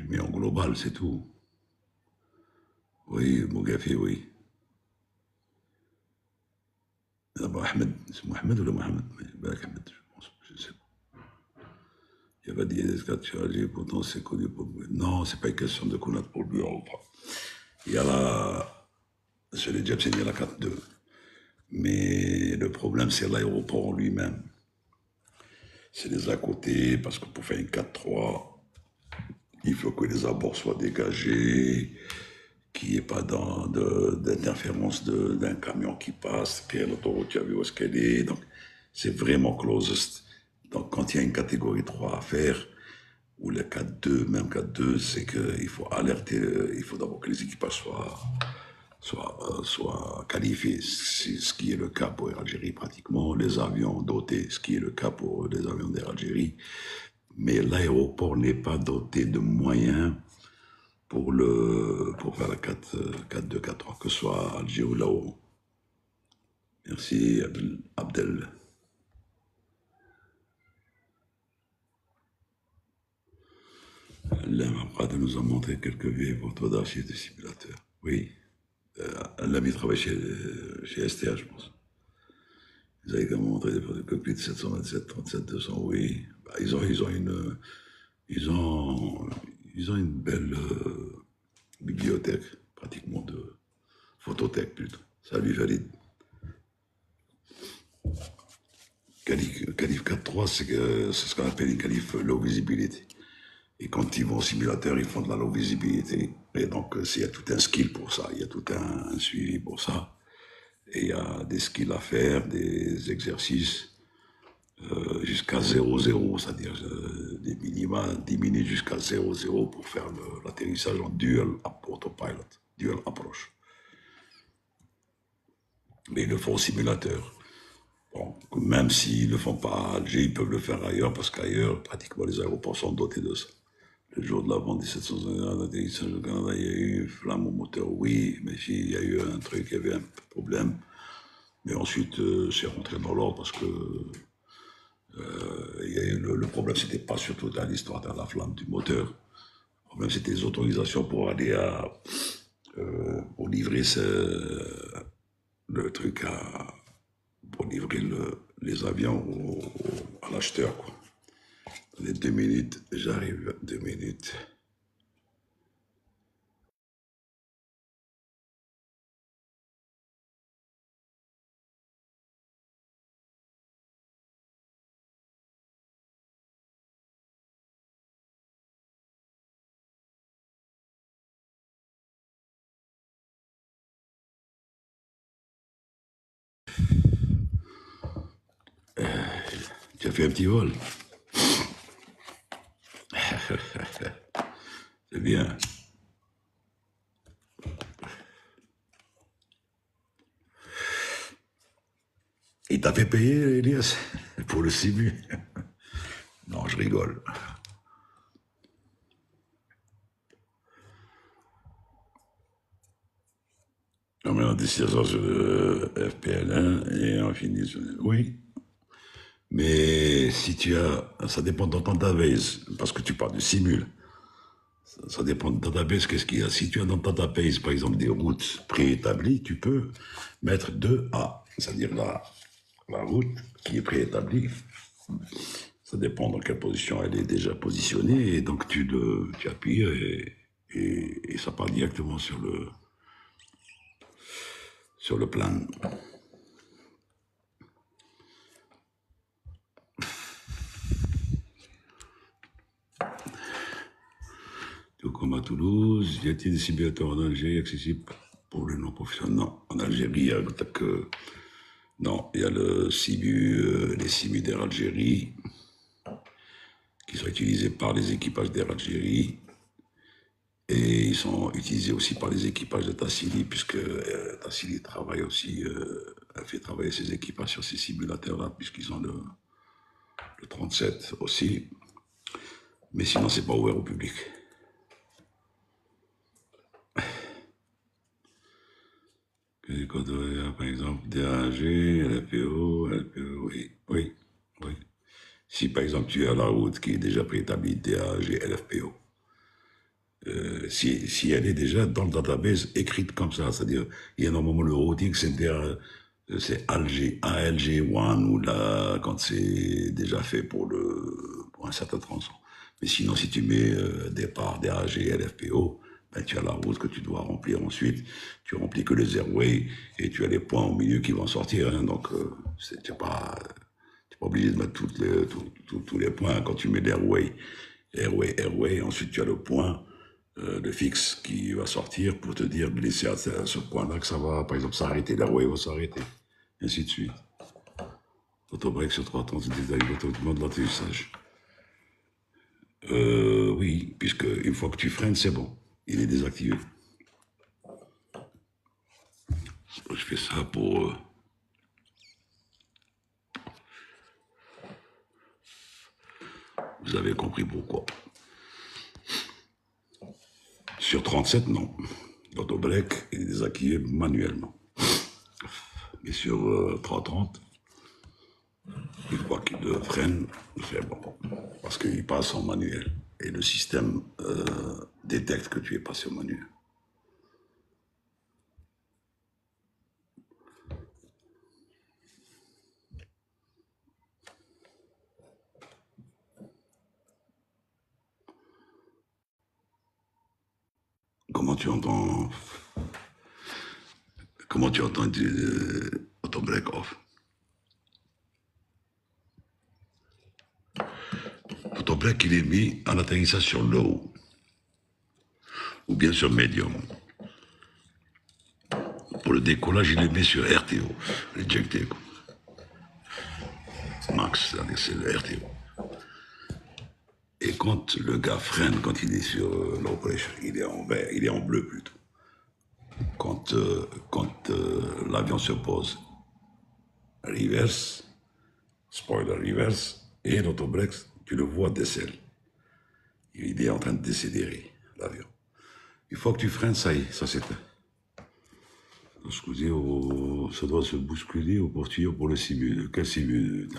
mets en global, c'est tout. Oui, Mogafi, oui. Ahmed, c'est Mohamed ou le Mohamed? Ahmed, je pense, je sais pas. Il y avait des escadres sur Alger, pourtant c'est connu pour le. Non, c'est pas une question de connaître pour le bureau. Il y a sur les jets, il y a la 4-2. Mais le problème, c'est l'aéroport en lui-même. C'est les à côté, parce que pour faire une 4-3, il faut que les abords soient dégagés, qu'il n'y ait pas d'interférence d'un camion qui passe, que l'autoroute, tu as vu où est-ce qu'elle est. Donc, c'est vraiment closest. Donc, quand il y a une catégorie 3 à faire, ou le 4-2, même 4-2, c'est qu'il faut alerter, il faut d'abord que les équipages soient qualifiés, ce qui est le cas pour Air Algérie pratiquement, les avions dotés, ce qui est le cas pour les avions d'Air Algérie, mais l'aéroport n'est pas doté de moyens pour faire la 4-2, 4-3, que ce soit à Alger ou là-haut. Merci Abdel. Willem Aprade nous a montré quelques vieilles photos d'archives de simulateurs. Oui. L'ami travaille chez STA, je pense. Ils avaient également montré des photos de cockpit 727, 37, 200, oui. Bah, ils ont une belle bibliothèque, pratiquement de photothèque plutôt. Ça lui valide. Qualif 4.3, c'est ce qu'on appelle une qualif low visibility. Et quand ils vont au simulateur, ils font de la low visibility. Et donc, il y a tout un skill pour ça, il y a tout un suivi pour ça. Et il y a des skills à faire, des exercices jusqu'à 0,0, c'est-à-dire des minima 10 minutes jusqu'à 0,0 pour faire l'atterrissage en dual autopilot, dual approach. Mais ils le font au simulateur. Bon, même s'ils ne le font pas à Alger, ils peuvent le faire ailleurs, parce qu'ailleurs, pratiquement les aéroports sont dotés de ça. Le jour de la vente des 700 d'atterrissage au Canada, il y a eu flamme au moteur, oui, mais il y a eu un truc, il y avait un problème. Mais ensuite, c'est rentré dans l'ordre parce que le problème, c'était pas surtout dans l'histoire de la flamme du moteur. Le problème, c'était les autorisations pour aller pour livrer le truc pour livrer les avions à l'acheteur, quoi. Dans 2 minutes, j'arrive, 2 minutes. Tu as fait un petit vol. C'est bien. Il t'a fait payer, Elias, pour le simu. Non, je rigole. Non, mais on décide ça sur le FPL1 et on finit sur le... Oui. Mais si tu as... Ça dépend de ton database, parce que tu parles de simul. Ça dépend de ton database, qu'est-ce qu'il y a. Si tu as dans ton database, par exemple, des routes préétablies, tu peux mettre 2A, c'est-à-dire la route qui est préétablie. Ça dépend dans quelle position elle est déjà positionnée, et donc tu appuies et ça part directement sur le plan. Tout comme à Toulouse, y a-t-il des simulateurs en Algérie accessibles pour les non-professionnels? Non, en Algérie, il y a non, il y a les simu d'Air Algérie qui sont utilisés par les équipages d'Air Algérie et ils sont utilisés aussi par les équipages de Tassili, puisque Tassili travaille aussi, fait travailler ses équipages sur ces simulateurs-là, puisqu'ils ont le 37 aussi. Mais sinon, c'est pas ouvert au public. Quand par exemple, DAG, LPO, oui, oui, oui. Si par exemple tu as la route qui est déjà préétablie, DAG, LFPO, si elle est déjà dans le database écrite comme ça, c'est-à-dire, il y a normalement le routing, c'est ALG1 ou là, quand c'est déjà fait pour un certain tronçon. Mais sinon, si tu mets départ, DAG, LFPO, ben, tu as la route que tu dois remplir ensuite. Tu remplis que les airways et tu as les points au milieu qui vont sortir. Hein, donc, tu n'es pas obligé de mettre tous les points. Quand tu mets l'airway, airway, ensuite tu as le point de fixe qui va sortir pour te dire, blessé à ce point-là, que ça va, par exemple, s'arrêter, l'airway va s'arrêter, et ainsi de suite. Autobreak sur 3 temps, c'est détaillé automatiquement de l'atterrissage. Oui, puisque une fois que tu freines, c'est bon. Il est désactivé. Je fais ça pour... Vous avez compris pourquoi. Sur 37, non. L'autobreak est désactivé manuellement. Mais sur 330, une fois qu'il freine, c'est bon. Parce qu'il passe en manuel. et le système détecte que tu es passé au menu. Comment tu entends auto break off? Auto break, il est mis en atterrissage sur low ou bien sur medium. Pour le décollage, il est mis sur RTO, rejecté. Max, c'est le RTO. Et quand le gars freine, quand il est sur low pressure, il est en vert, il est en bleu plutôt. Quand l'avion se pose reverse, spoiler reverse, et l'autobreak, tu le vois décèle. Il est en train de décélérer, l'avion. Une fois que tu freines, ça y est, ça s'éteint. Excusez, ça doit se bousculer au portillon pour le simul. Quel simul?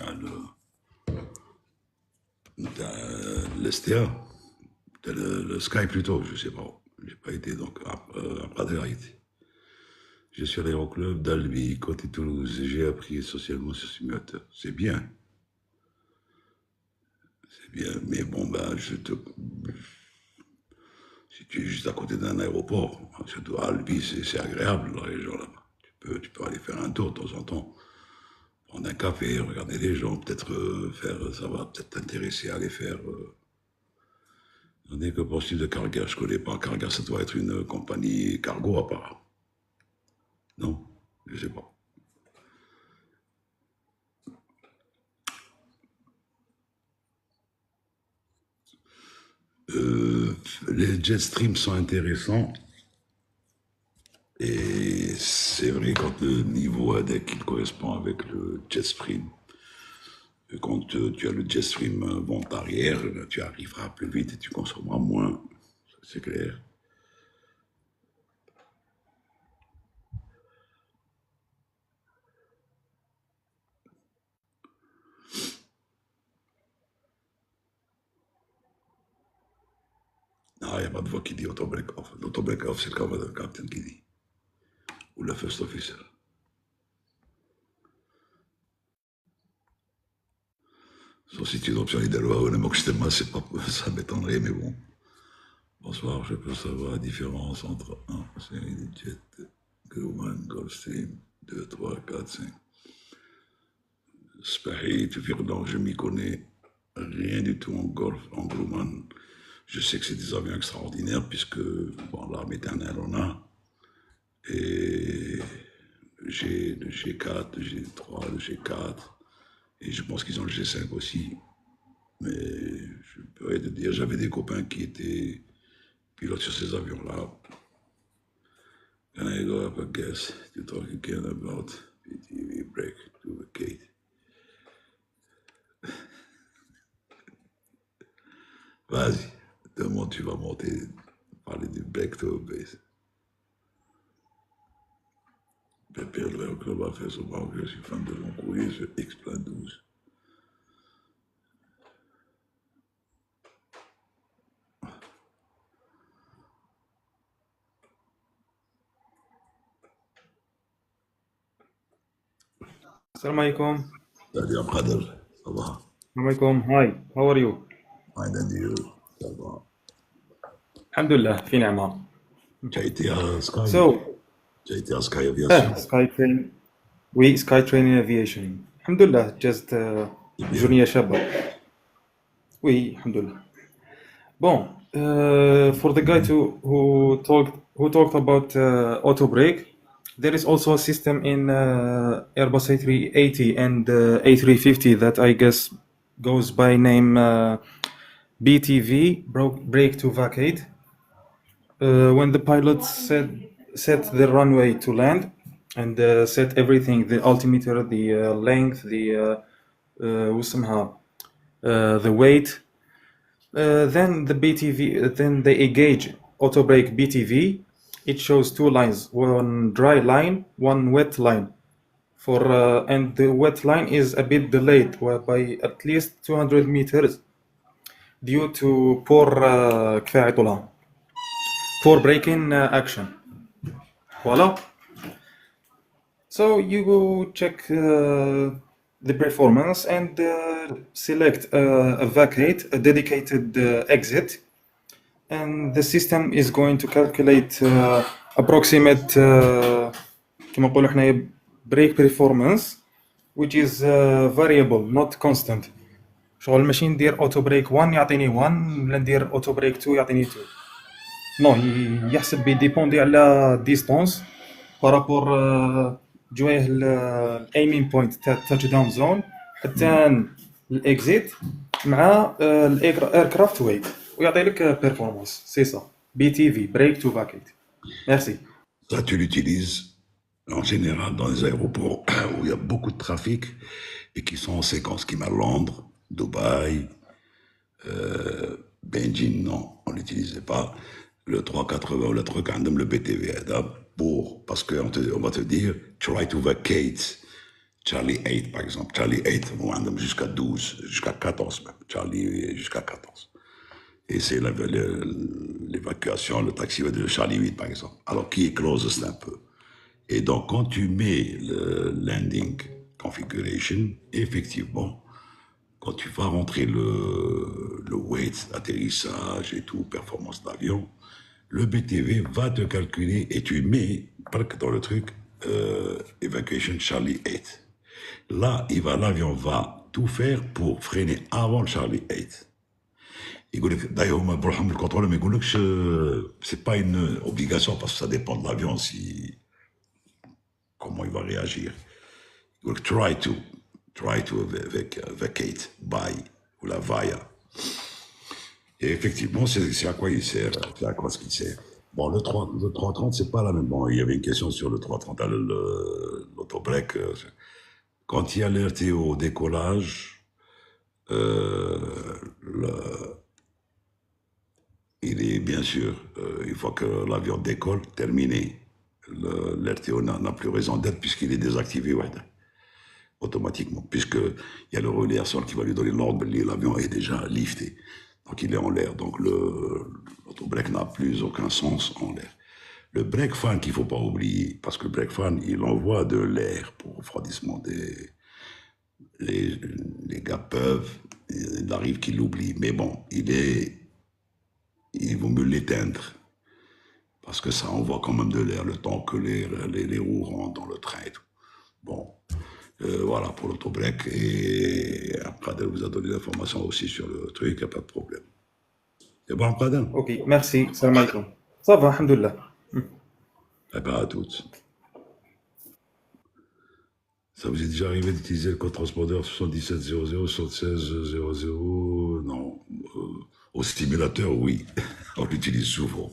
Dans l'STA, le Sky plutôt, je sais pas. J'ai pas été donc à Praderite. Je suis à l'aéroclub d'Albi, côté Toulouse. J'ai appris essentiellement ce simulateur. C'est bien. C'est bien, mais bon, ben, si tu es juste à côté d'un aéroport, surtout à Albi, c'est agréable, la région là-bas. Tu peux aller faire un tour de temps en temps, prendre un café, regarder les gens, peut-être ça va peut-être t'intéresser à aller faire. J'en ai que pour ce type de Carga, je connais pas. Carga, ça doit être une compagnie cargo à part. Non, je sais pas. Les jet streams sont intéressants. Et c'est vrai quand le niveau ADEC il correspond avec le jet stream. Quand tu as le jet stream vente arrière, tu arriveras plus vite et tu consommeras moins. C'est clair. Non, il n'y a pas de voix qui dit auto break off. L'auto break off, c'est le captain qui dit. Ou le first officer. Sauf si tu es une option idéale, honnêtement que je t'aime, ça m'étonnerait, mais bon. Bonsoir, je peux savoir la différence entre un série de jet, Grumman, Gulfstream, 2, 3, 4, 5. Spahi, tu veux dire, non, je m'y connais rien du tout en Golf, en Grumman. Je sais que c'est des avions extraordinaires, puisque bon, l'armée éternelle en a. Et j'ai le G4, le G3, le G4. Et je pense qu'ils ont le G5 aussi. Mais je pourrais te dire, j'avais des copains qui étaient pilotes sur ces avions-là. Can I go up a guess to talk again about PTV break to vacate? Vas-y, demain tu vas monter, parler du back to base. Pépère le club va faire souvent que je suis fan de long courrier sur X-Plan 12. Assalamu alaikum. Salut Abradel, ça va? Assalamu alaikum. Hi, how are you? Fine and you, ça va? Alhamdulillah, fi ni'ma. Tu as été à Sky? So, Tu as été à Sky Aviation? SkyTrain. Oui, SkyTrain Aviation. Alhamdulillah, just journée شابة. Oui, alhamdulillah. Bon, for the guy who talked about auto brake, there is also a system in Airbus A380 and A350 that I guess goes by name BTV, brake to vacate. When the pilot set the runway to land and set everything, the altimeter, the length, the weight, then the BTV, then they engage auto brake BTV. It shows two lines, one dry line, one wet line. And the wet line is a bit delayed by at least 200 meters. due to poor كفاءة طولها poor braking action. Voila. So you go check the performance and select a vacate, a dedicated exit, and the system is going to calculate approximate كما نقولوا احنا brake performance which is variable not constant. شغل ماشي ندير اوتو بريك 1 يعطيني 1 ولا ندير اوتو بريك 2 يعطيني 2. نو يحسب بيديبوندي على ديستونس بارابور جويه الايمين بوينت تاع التاتش داون زون حتى الاكزيت مع الايركرافت ويت ويعطي لك بيرفورمانس. سي سا بي تي في بريك تو فاكيت. ميرسي. Ça, tu l'utilises en général dans les aéroports où il y a beaucoup de trafic et qui sont en séquence, qui à Londres, Dubaï, Beijing, non, on n'utilisait pas le 380 ou le truc, le BTV, parce qu'on va te dire, try to vacate Charlie 8, par exemple. Charlie 8, jusqu'à 12, jusqu'à 14 même. Charlie jusqu'à 14. Et c'est l'évacuation, le taxi de Charlie 8, par exemple. Alors, qui est close, c'est un peu. Et donc, quand tu mets le landing configuration, effectivement, quand tu vas rentrer le weight, atterrissage et tout, performance d'avion, le BTV va te calculer et tu mets, dans le truc, evacuation Charlie 8. Là, l'avion va tout faire pour freiner avant le Charlie 8. D'ailleurs, pour le contrôle, mais c'est pas une obligation parce que ça dépend de l'avion comment il va réagir. Try to vacate by ou la via. Et effectivement, c'est à quoi il sert, c'est à quoi ce qu'il sert. Bon, le 330, c'est pas la même. Bon, il y avait une question sur le 330, l'autobreak. Quand il y a l'RTO au décollage, il est bien sûr, une fois que l'avion décolle, terminé. L'RTO n'a plus raison d'être puisqu'il est désactivé automatiquement, puisqu'il y a le relais à sol qui va lui donner l'ordre, l'avion est déjà lifté. Donc il est en l'air, donc l'autobreak n'a plus aucun sens en l'air. Le break fan qu'il ne faut pas oublier, parce que le break fan, il envoie de l'air pour refroidissement les gars peuvent, il arrive qu'ils l'oublient, mais bon, il vaut mieux l'éteindre, parce que ça envoie quand même de l'air le temps que les roues rentrent dans le train et tout. Bon, voilà pour l'autobreak, et Abdelkader vous a donné l'information aussi sur le truc, il n'y a pas de problème. C'est bon, Abdelkader? Ok, merci, salam alaikum. Ça va, alhamdoulilah. Eh bien, à toutes. Ça vous est déjà arrivé d'utiliser le code transpondeur 7700, 7600? Non. Au simulateur, oui. On l'utilise souvent.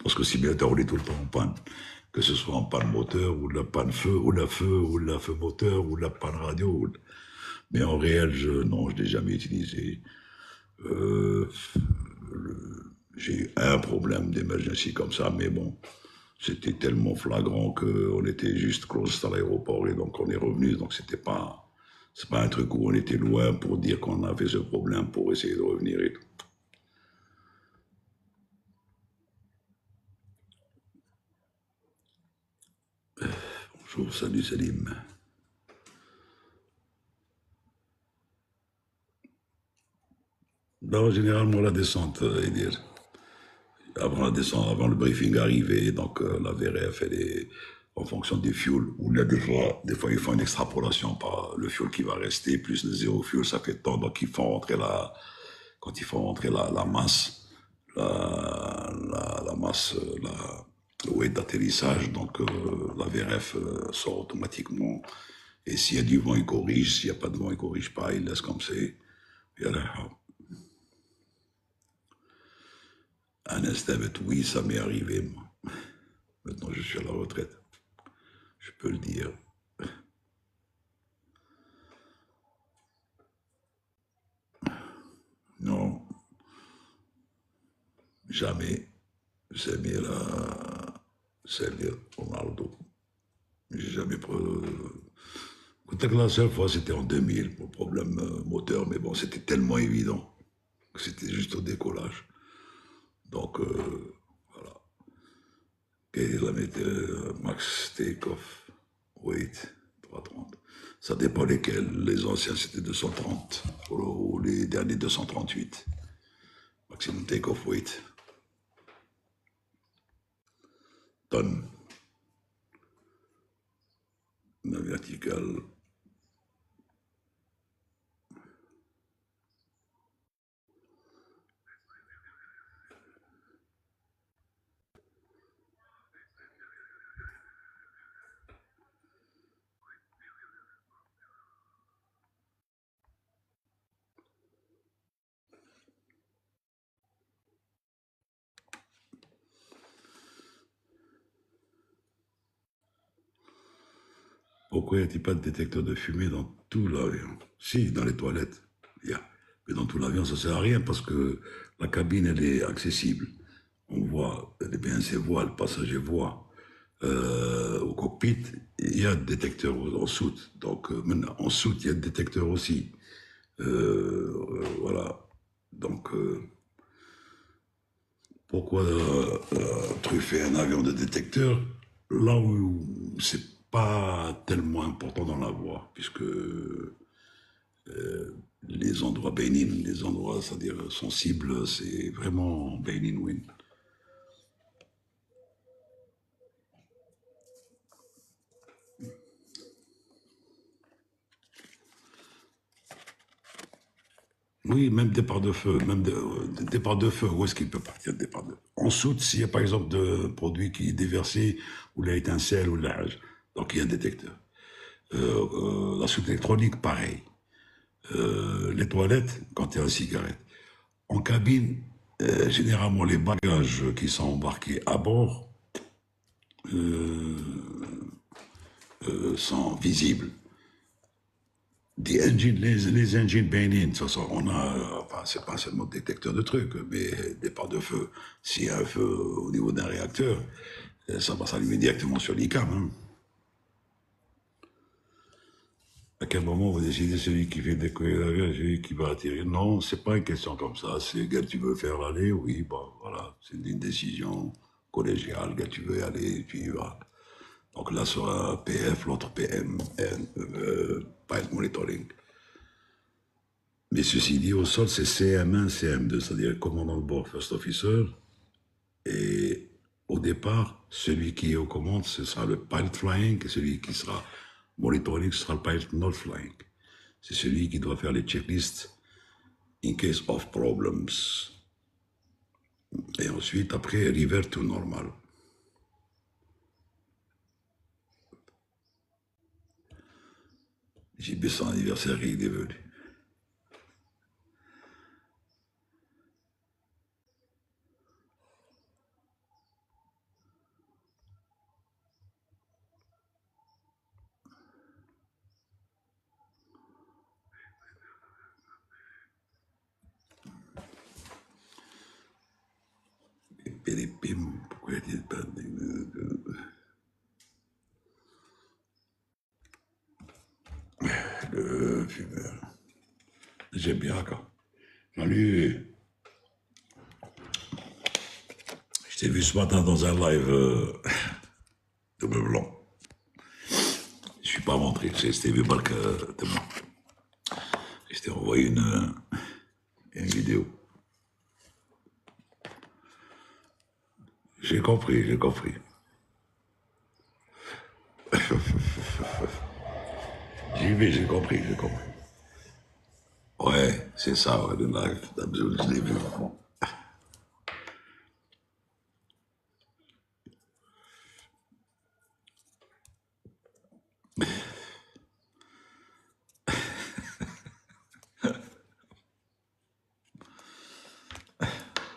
Parce qu'au simulateur, on est tout le temps en panne. Que ce soit en panne moteur, ou de la panne feu, ou la feu moteur, ou de la panne radio. Mais en réel, non, je ne l'ai jamais utilisé. J'ai eu un problème d'emergency comme ça, mais bon, c'était tellement flagrant qu'on était juste close à l'aéroport et donc on est revenu. Donc c'est pas un truc où on était loin pour dire qu'on avait ce problème pour essayer de revenir et tout. Bonjour, salut Salim. Non, généralement la descente, avant la descente, avant le briefing arrivé, donc la VRF, elle est en fonction des fuels, ou là des fois ils font une extrapolation par le fuel qui va rester, plus le zéro fuel, ça fait tant, donc ils font rentrer quand ils font rentrer la masse, la masse, le weight d'atterrissage, donc la VRF sort automatiquement, et s'il y a du vent, il corrige, s'il n'y a pas de vent, il corrige pas, il laisse comme c'est. Un instant, oui, ça m'est arrivé, moi. Maintenant, je suis à la retraite. Je peux le dire. Non. Jamais. Samir Ronaldo. J'ai jamais... La seule fois, c'était en 2000, pour problème moteur, mais bon, c'était tellement évident. C'était juste au décollage. Donc, voilà. Et la mettait max take-off, weight, 330. Ça dépend lesquels. Les anciens, c'était 230, ou les derniers 238. Maximum take-off weight. Tonne. La verticale. Pourquoi n'y a-t-il pas de détecteur de fumée dans tout l'avion? Si, dans les toilettes, il y a. Mais dans tout l'avion, ça ne sert à rien parce que la cabine, elle est accessible. On voit, les BNC voient, le passager voit. Au cockpit, il y a des détecteurs en soute. Donc, maintenant, en soute, il y a des détecteurs aussi. Voilà. Donc, pourquoi truffer un avion de détecteur là où c'est pas tellement important d'en avoir, puisque les endroits bénins, les endroits, c'est-à-dire sensibles, c'est vraiment bénin win. Oui, même départ de feu, même départ de feu, où est-ce qu'il peut partir de départ de feu? En soute, s'il y a par exemple de produit qui est déversé, ou la étincelle, ou l'âge, donc il y a un détecteur. La soute électronique, pareil. Les toilettes, quand il y a la cigarette. En cabine, généralement, les bagages qui sont embarqués à bord euh, sont visibles. Les engines bénines, on a, enfin, c'est pas seulement détecteur de trucs, mais départ de feu. S'il y a un feu au niveau d'un réacteur, ça va s'allumer directement sur l'ICAM. Hein. À quel moment vous décidez celui qui fait décoller l'avion et celui qui va atterrir? Non, c'est pas une question comme ça. C'est, gars, tu veux faire aller? Oui, bon, voilà. C'est une décision collégiale. Gars, tu veux aller, tu y vas. Donc là sera PF, l'autre PM, Pilot Monitoring. Mais ceci dit, au sol, c'est CM1, CM2, c'est-à-dire commandant de bord, first officer. Et au départ, celui qui est aux commandes, ce sera le pilot flying, et celui qui sera monitoring, ce sera le pilot not flying. C'est celui qui doit faire les checklists in case of problems. Et ensuite, après, revert to normal. JB, son anniversaire, il est venu. Péripim, pourquoi il pas le fumeur? J'aime bien quand. Salut. Je t'ai vu ce matin dans un live de blanc. Je suis pas montré, c'est Stevie Balk de moi. Je t'ai envoyé une vidéo. J'ai compris, j'ai compris. J'ai compris, j'ai compris. Ouais, c'est ça, ouais, le live d'Abdul, je l'ai vu.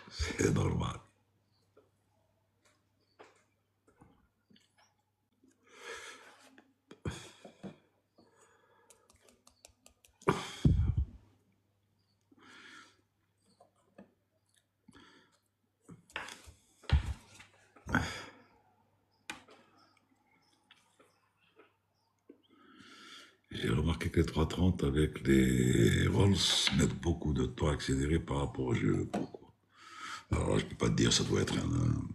C'est normal. J'ai remarqué remarqué que les 330 avec les Rolls mettent beaucoup de temps à accélérer par rapport au jeu. Pourquoi? Alors là, je peux pas te dire, ça doit être une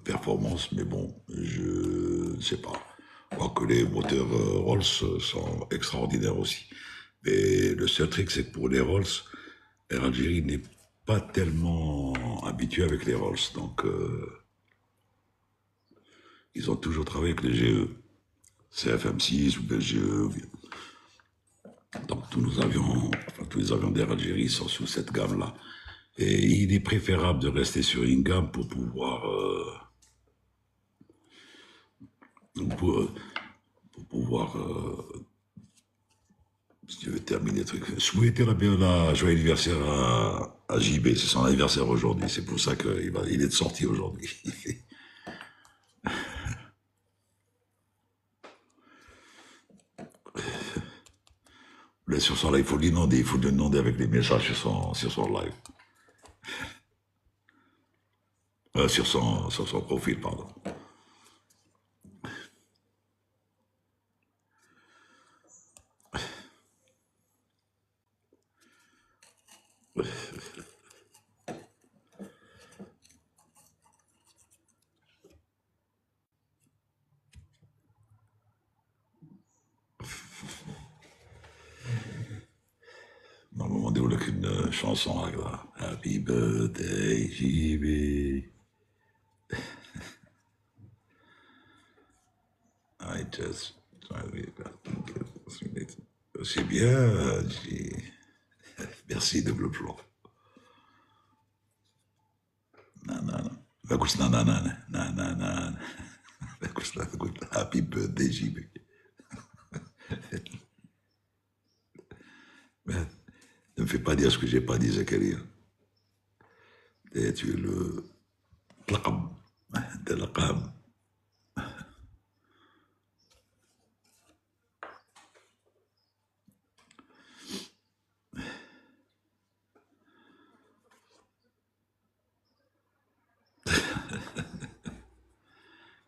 performance, mais bon, je ne sais pas. Quoique les moteurs Rolls sont extraordinaires aussi. Mais le seul truc, c'est que pour les Rolls, Air Algérie n'est pas tellement habitué avec les Rolls. Donc, ils ont toujours travaillé avec les GE. CFM6 ou BGE. Donc tous nos avions, enfin tous les avions d'Air Algérie sont sous cette gamme-là. Et il est préférable de rester sur une gamme pour pouvoir, pour, pour pouvoir, si tu veux terminer le truc, souhaiter la joyeux anniversaire à JB. C'est son anniversaire aujourd'hui. C'est pour ça qu'il est de sortie aujourd'hui. Là, sur son live, il faut le demander avec les messages sur son live. Sur son profil, pardon. À un moment donné, une chanson là. Happy birthday, JB. I just c'est bien, merci de bleu plan. Non. Non. Happy birthday, JB. Mais ne me fais pas dire ce que j'ai pas dit, Zakaria. Et tu es le laqab. T'es laqab.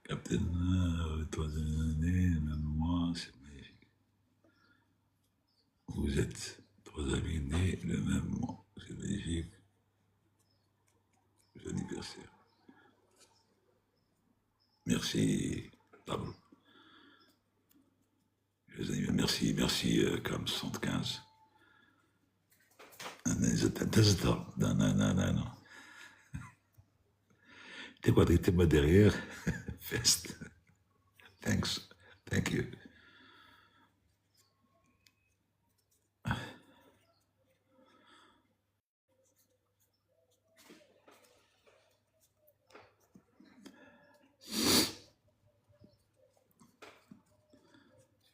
Captain, troisième année, même moi, c'est magnifique. Vous êtes trois amis nés le même mois. C'est magnifique. Joyeux anniversaire. Merci, Pablo. Merci, Cam 75. Non. T'es pas derrière. Fest. Thanks. Thank you.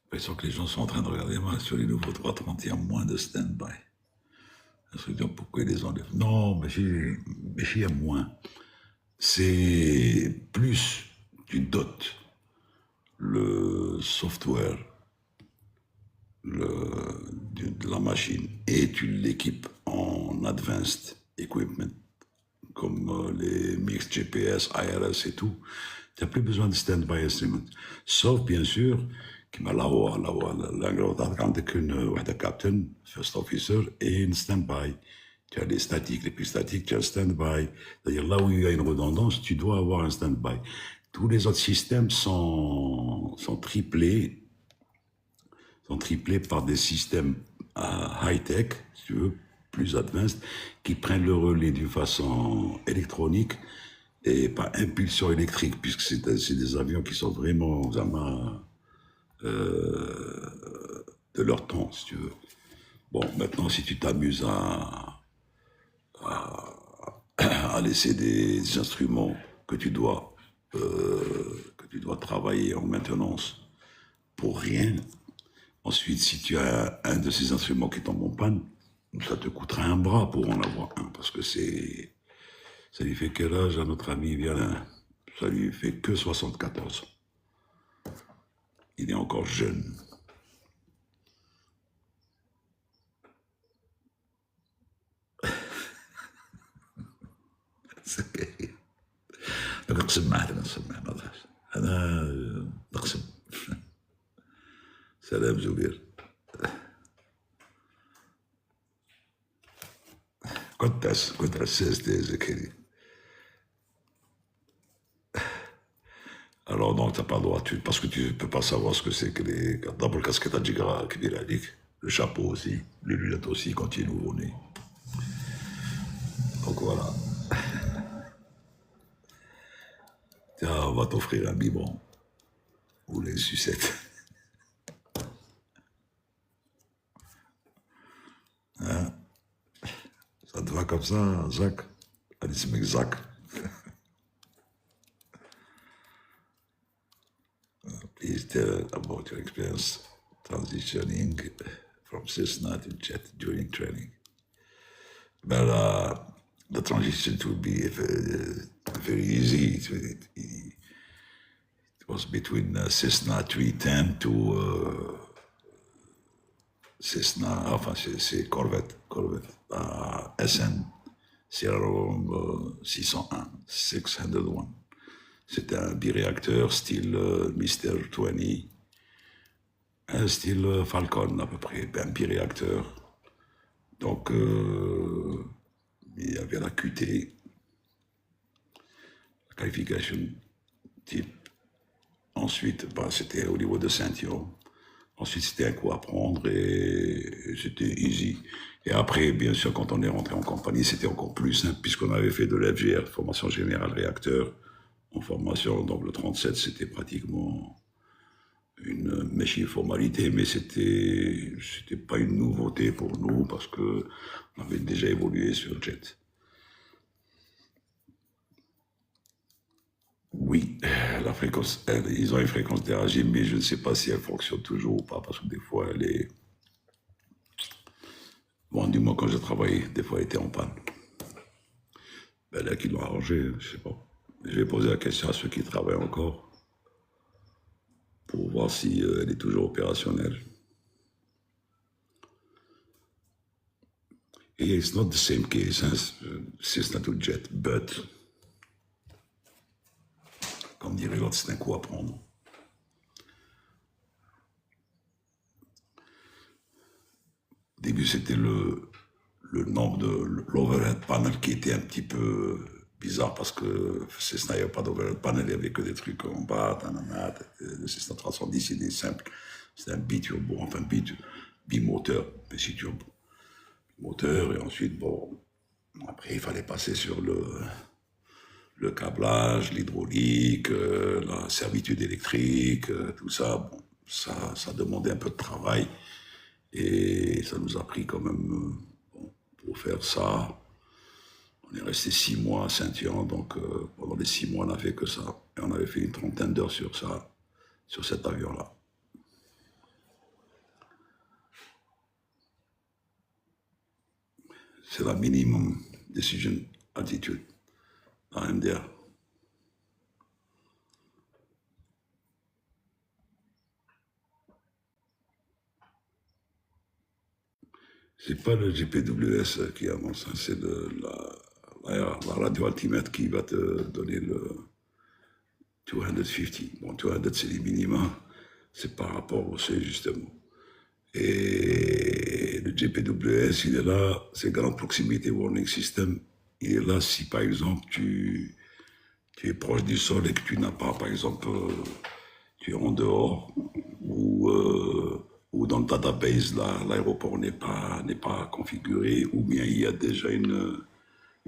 J'ai l'impression que les gens sont en train de regarder moi sur les nouveaux 330, il y a moins de stand-by. Un truc dire pourquoi ils les enlèvent. Non, mais il y a moins. C'est plus tu dotes le software de la machine et tu l'équipes en advanced equipment comme les mix GPS, IRS et tout. Tu n'as plus besoin de stand-by instrument. Sauf bien sûr كما l'angleterre عندك واحدة captain, first officer et une stand-by. Tu as les statiques, les plus statiques, tu as le stand-by. C'est-à-dire là où il y a une redondance, tu dois avoir un stand-by. Tous les autres systèmes sont triplés par des systèmes high-tech, si tu veux, plus advanced, qui prennent le relais d'une façon électronique et par impulsion électrique, puisque c'est des avions qui sont vraiment de leur temps, si tu veux. Bon, maintenant, si tu t'amuses à laisser des instruments que tu dois travailler en maintenance pour rien, ensuite, si tu as un de ces instruments qui tombe en panne, ça te coûtera un bras pour en avoir un, parce que ça lui fait quel âge à notre ami Vialain? Ça lui fait que 74. Il est encore jeune. نقسم معاه. هذا نقسم. Salam Zoubir. كنت assisté Zekeri. Alors non, t'as pas le droit, parce que tu peux pas savoir ce que c'est que les... D'abord le casquette à Djigra, le chapeau aussi, les lunettes aussi quand il est nouveau-né. Donc voilà. Tiens, on va t'offrir un biberon. Ou les sucettes. Hein? Ça te va comme ça, Zach? Allez, c'est mec Zach. Please tell about your experience transitioning from Cessna to jet during training. But the transition will be very easy. It was between Cessna 310 to Cessna, enfin c'est Corvette, SN Sierra Romeo 601, 601. C'était un biréacteur style Mister 20, un style Falcon à peu près, un biréacteur. Donc il y avait la QT, la qualification type. Ensuite, c'était au niveau de Saint-Yon. Ensuite, c'était un coup à prendre et c'était easy. Et après, bien sûr, quand on est rentré en compagnie, c'était encore plus simple, puisqu'on avait fait de l'FGR, formation générale réacteur, en formation. Donc le 37, c'était pratiquement une méchie formalité, mais c'était pas une nouveauté pour nous, parce qu'on avait déjà évolué sur Jet. Oui, la fréquence, ils ont une fréquence DRAG, mais je ne sais pas si elle fonctionne toujours ou pas, parce que des fois, elle est... Bon, du moins, quand j'ai travaillé, des fois, elle était en panne. Ben là, qu'ils l'ont arrangé, je sais pas. Je vais poser la question à ceux qui travaillent encore, pour voir si elle est toujours opérationnelle. Et it's not the same case as Cessna to Jet, but... Comme dirait l'autre, c'est un coup à prendre. Au début, c'était le nombre de l'overhead panel qui était un petit peu bizarre, parce que Cessna, il n'y avait pas d'overhead panel, il n'y avait que des trucs en bas, le Cessna 310, il est simple. C'est un biturbo, enfin bimoteur, mais si turbo. Moteur, et ensuite, bon, après, il fallait passer sur le câblage, l'hydraulique, la servitude électrique, tout ça, bon, ça demandait un peu de travail, et ça nous a pris quand même, bon, pour faire ça, on est resté 6 mois à Saint-Yon, donc pendant les 6 mois, on n'a fait que ça, et on avait fait une trentaine d'heures sur ça, sur cet avion-là. C'est la minimum decision altitude, la MDR. C'est pas le GPWS qui avance, hein, c'est la radio altimètre qui va te donner le 250. Bon, 200 c'est les minima, c'est par rapport au C justement. Et le GPWS, il est là, c'est Ground Proximity Warning System. Il est là si par exemple tu es proche du sol et que tu n'as pas, par exemple, tu es en dehors ou dans le database, l'aéroport n'est pas configuré, ou bien il y a déjà une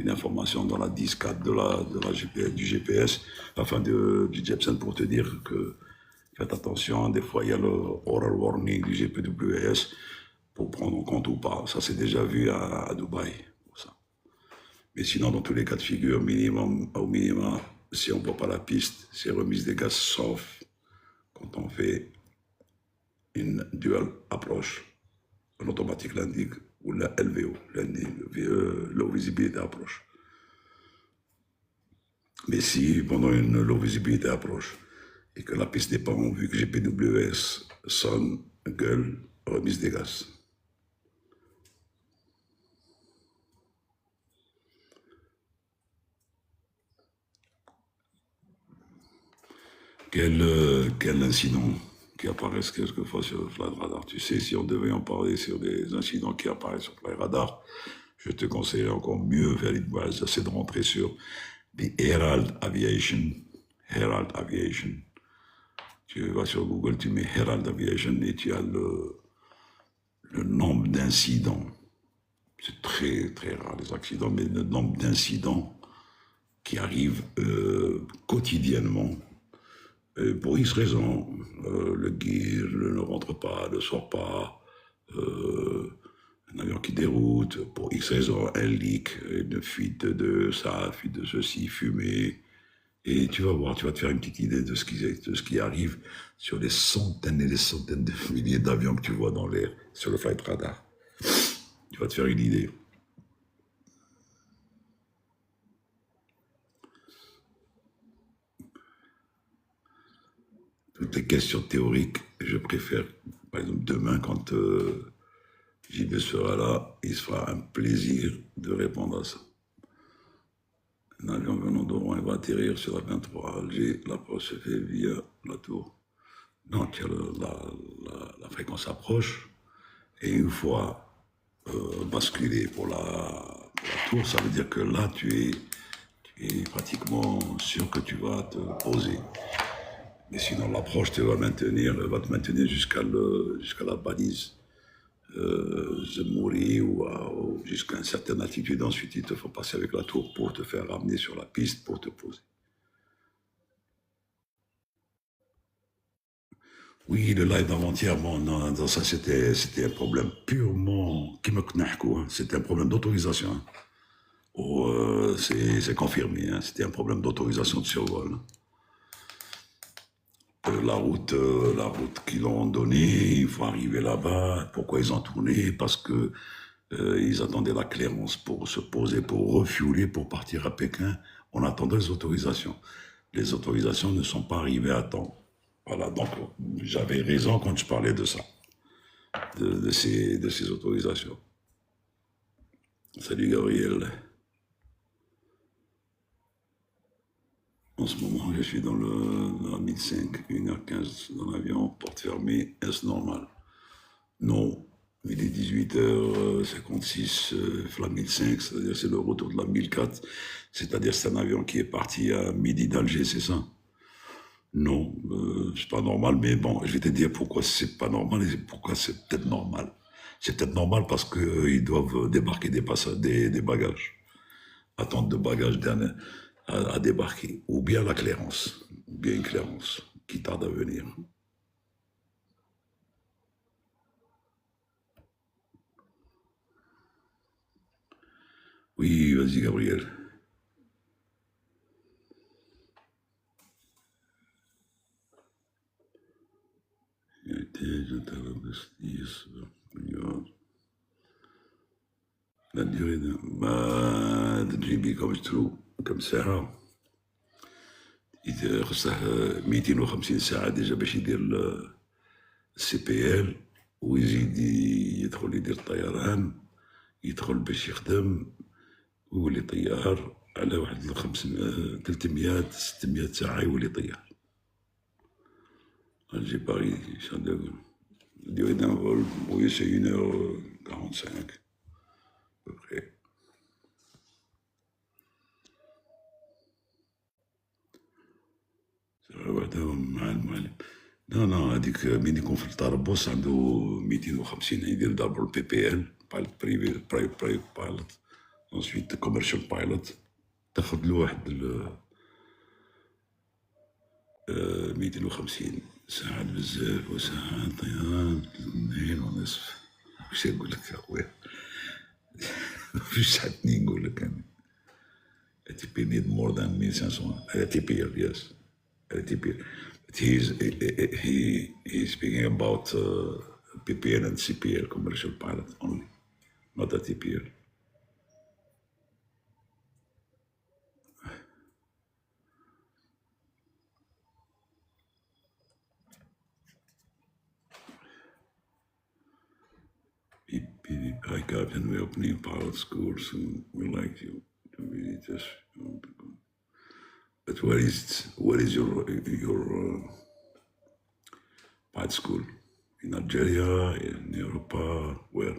information dans la 10.4 du GPS, enfin du Jepsen, pour te dire que faites attention, des fois il y a le oral warning du GPWS pour prendre en compte ou pas. Ça c'est déjà vu à Dubaï. Ça. Mais sinon, dans tous les cas de figure, au minimum, si on ne voit pas la piste, c'est remise des gaz, sauf quand on fait une dual approche, un automatique landing, ou la LVO, low visibility approche. Mais si pendant une low visibility approche, et que la piste n'est pas en vue, que GPWS sonne, gueule, remise des gaz. Quel incident qui apparaissent quelquefois sur le flight radar. Tu sais, si on devait en parler sur des incidents qui apparaissent sur le flight radar, je te conseillerais encore mieux, Valid Baz, c'est de rentrer sur the Herald Aviation. Herald Aviation. Tu vas sur Google, tu mets Herald Aviation et tu as le nombre d'incidents. C'est très, très rare les accidents, mais le nombre d'incidents qui arrivent quotidiennement. Pour X raisons, le gear ne rentre pas, ne sort pas, un avion qui déroute, pour X raisons, un leak, une fuite de ça, fuite de ceci, fumée. Et tu vas voir, tu vas te faire une petite idée de ce qui arrive sur les centaines et les centaines de milliers d'avions que tu vois dans l'air, sur le flight radar. Tu vas te faire une idée. Toutes les questions théoriques, je préfère, par exemple, demain, quand JB sera là, il se fera un plaisir de répondre à ça. Un avion venant d'Oran, il va atterrir sur la 23 à Alger, l'approche se fait via la tour. Donc, la fréquence approche, et une fois basculé pour la tour, ça veut dire que là, tu es pratiquement sûr que tu vas te poser. Mais sinon, l'approche va te maintenir jusqu'à la balise Zemouri ou jusqu'à une certaine altitude. Ensuite, il te faut passer avec la tour pour te faire ramener sur la piste pour te poser. Oui, le live d'avant-hier, bon, non, ça c'était un problème purement, c'était un problème d'autorisation. Hein. Oh, c'est confirmé, hein. C'était un problème d'autorisation de survol. La route qu'ils ont donnée, il faut arriver là-bas. Pourquoi ils ont tourné? Parce que ils attendaient la clairance pour se poser, pour refueler, pour partir à Pékin. On attendait les autorisations. Les autorisations ne sont pas arrivées à temps. Voilà, donc j'avais raison quand je parlais de ça, de ces autorisations. Salut Gabriel. En ce moment, je suis dans la 1005, 1h15 dans l'avion, porte fermée, est-ce normal? Non, il est 18h56, la 1005, c'est-à-dire c'est le retour de la 1004, c'est-à-dire c'est un avion qui est parti à midi d'Alger, c'est ça? Non, c'est pas normal, mais bon, je vais te dire pourquoi c'est pas normal et pourquoi c'est peut-être normal. C'est peut-être normal parce qu'ils doivent débarquer des bagages, attente de bagages à débarquer, ou bien la clairance, ou bien une clairance qui tarde à venir. Oui, vas-y Gabriel. La durée de JB comme ساعة خصه 250 ساعة ديجا باش يدير السي بي ال ويزيد يدخل يدير الطيران يدخل باش يخدم ويولي طيار على واحد 300 600 ساعة يولي طيار. Alger Paris, Charles de Gaulle. La durée d'un vol, oui, c'est 1h45 à peu près. وحدهم مع المعلم. Non, هذيك مين يكون في الطربوس عنده 250 يدير دابور البي بي ال بايلوت بريفي برايفت بايلوت انسويت كوميرشال بايلوت تاخد له واحد 250 ساعة بزاف وساعة طيران 2.5 واش نقول لك يا خويا فيش ساعتني نقول لك انا ATP need more than 1500 ATP yes ATP but he's speaking about PPL and CPL commercial pilot only not ATPL. Hi Captain, we're opening pilot school soon. We'd like you to visit us. But where is your Private school. In Algeria, in Europe, where?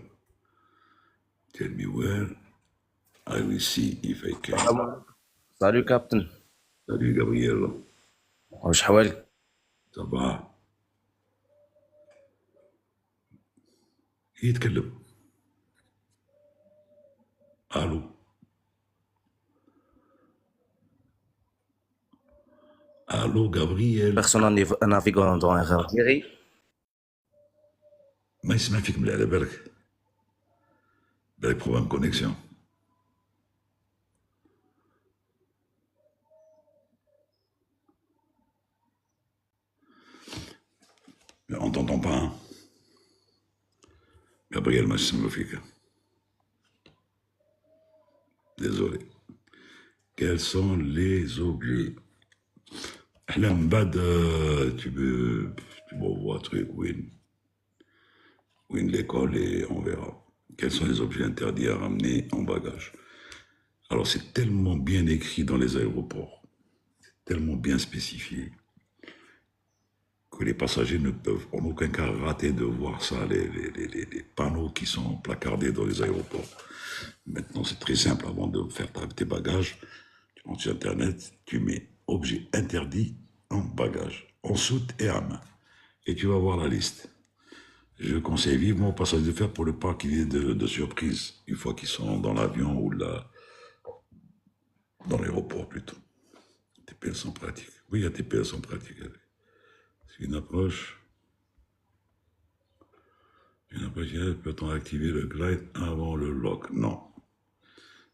Tell me where. I will see if I can. Salut Captain. Salut Gabriel. واش حوالك؟ Ça va? يتكلم. الو. الو Gabriel. Personne navigant dans un Algérie. ما يسمع فيك مليح على بالك. بالك بروبليم كونيكسيون. On t'entend pas, hein? Gabriel ما يسمع فيك. Désolé. Quels sont les objets? Là, bad, tu m'envoies un truc, win l'école et on verra. Quels sont les objets interdits à ramener en bagage? Alors, c'est tellement bien écrit dans les aéroports, tellement bien spécifié, que les passagers ne peuvent en aucun cas rater de voir ça, les panneaux qui sont placardés dans les aéroports. Maintenant, c'est très simple. Avant de faire tes bagages, tu rentres sur Internet, tu mets objet interdit en bagage, en soute et à main. Et tu vas voir la liste. Je conseille vivement aux passagers de faire pour le pas qu'il y ait de surprise, une fois qu'ils sont dans l'avion ou dans l'aéroport plutôt. TPL sont pratiques. Oui, il y a TPL sont pratiques. C'est une approche. Peut-on activer le glide avant le lock? Non.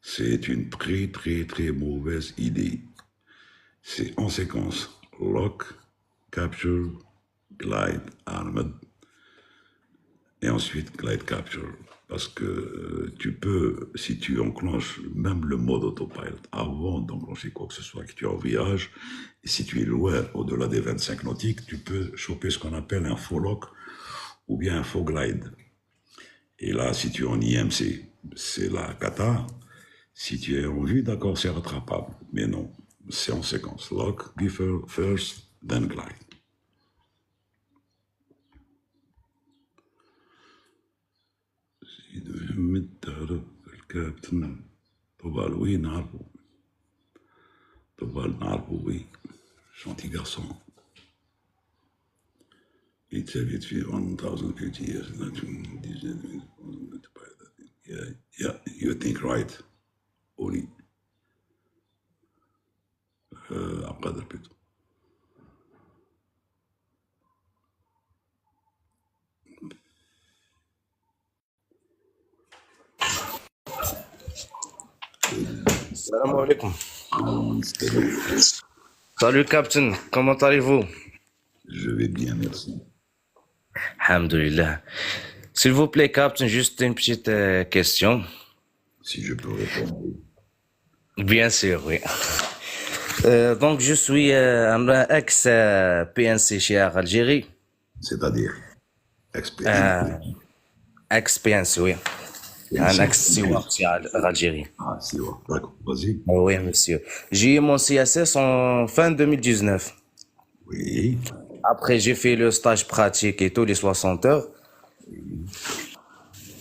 C'est une très mauvaise idée. C'est en séquence. Lock, capture, glide, armed, et ensuite glide capture. Parce que tu peux, si tu enclenches même le mode autopilot avant d'enclencher quoi que ce soit, que tu es en voyage, et si tu es loin, au-delà des 25 nautiques, tu peux choper ce qu'on appelle un faux lock ou bien un faux glide. Et là, si tu es en IMC, c'est la cata. Si tu es en vue, d'accord, c'est rattrapable. Mais non, c'est en séquence. Lock, before, first, then glide. الكابتن طبال وي نعرفو طبال نعرفو وي gentil garçon. It's a bit 1,050 years. Yeah, you think right. Oli. عبقادر plutôt. Salam alaikum. Salut Captain, comment allez-vous? Je vais bien, merci. Alhamdulillah. S'il vous plaît, Captain, juste une petite question. Si je peux répondre. Bien sûr, oui. Donc, je suis un ex-PNC chez Air Algérie. C'est-à-dire expérience. Ex-PNC, oui. Un ex-Steward chez Air Algérie. Ah, Steward, d'accord, vas-y. Oui, monsieur. J'ai eu mon CSS en fin 2019. Oui. Après, j'ai fait le stage pratique et tout, les 60 heures.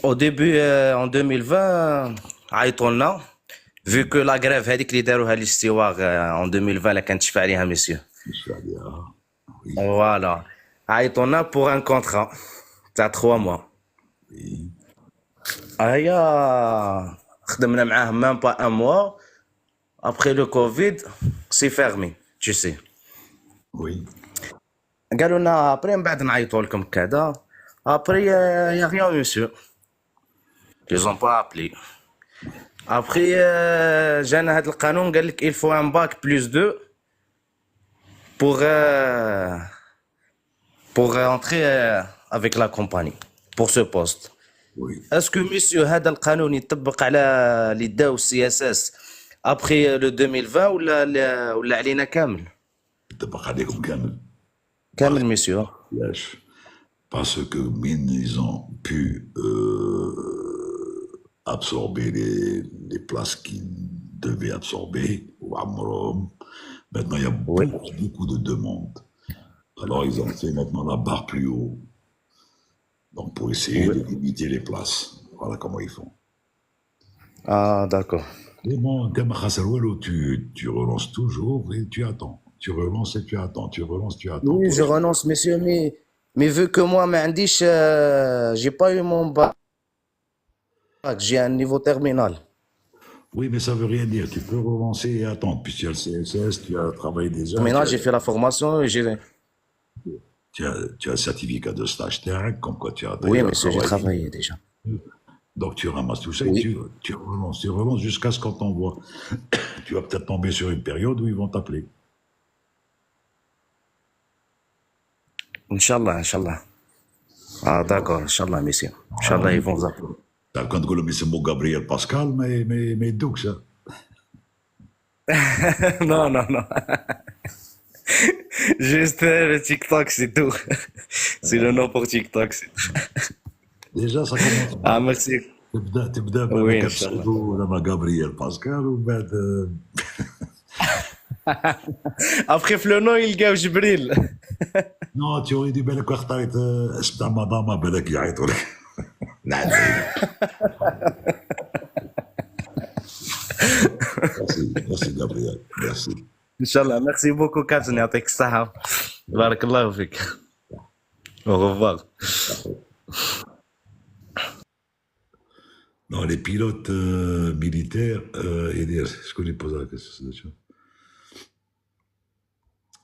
Au début, en 2020, عيطولنا, vu que la grève هذيك اللي داروها لي ستيوار en 2020 لا كنتشفى عليها monsieur. Oui. Voilà. عيطولنا pour un contrat تاع 3 mois. Oui. هيا خدمنا معاه même pas un mois. Après le Covid, c'est fermé, tu sais. Oui. قالوا لنا après من بعد نعيطوا لكم كذا. Après, il n'y a rien, monsieur. Ils n'ont pas appelé. Après, j'ai un canon qui dit qu'il faut un bac plus 2 pour entrer avec la compagnie, pour ce poste. Oui. Est-ce que, monsieur, هذا القانون يطبق على اللي داو CSS après le 2020 ولا علينا كامل؟ يطبق عليكم كامل. كامل, monsieur. Yes. Parce que ils ont pu absorber les places qu'ils devaient absorber. Maintenant, il y a beaucoup de demandes. Alors, ils ont fait maintenant la barre plus haut. Donc, pour essayer Oui. de limiter les places. Voilà comment ils font. Ah, d'accord. Mais bon, comme Khasserwalo, tu relances toujours et tu attends. Tu relances et tu attends. Tu relances, tu attends. Oui, Pour je essayer. renonce, monsieur, mais vu que moi, m'indiche, j'ai pas eu mon bac, j'ai un niveau terminal. Oui, mais ça veut rien dire. Tu peux relancer et attendre. Puis tu as le CSS, tu as travaillé déjà, Terminal, j'ai fait la formation et j'ai... tu as un certificat de stage terrain, comme quoi tu as Oui, déjà monsieur, j'ai travaillé. travaillé déjà. Donc tu ramasses tout ça et Oui. tu relances jusqu'à ce qu'on t'envoie. Tu vas peut-être tomber sur une période où ils vont t'appeler. Inch'Allah, Inch'Allah. Ah, d'accord, Inch'Allah, monsieur. Inch'Allah, ils vont vous appeler. Quand tu mais c'est mon Gabriel Pascal, mais donc ça. Non, non, non. Juste le TikTok, c'est tout. C'est le nom pour TikTok, c'est tout. Déjà, ça commence Ah, bien. merci. تبدا Oui, بهذاك Inch'Allah. السودو لما جابرييل باسكال ومن بعد Après le nom, il gagne Jibril. نو تيوري بالك واخد طريت اسم تاع مداما بالك يعيطوا لك. نعم. ميرسي جابرييل ميرسي. Inch'Allah. Merci beaucoup, Captain. يعطيك الصحة. بارك الله فيك. Au revoir. Non, les pilotes militaires, je connais pas la question.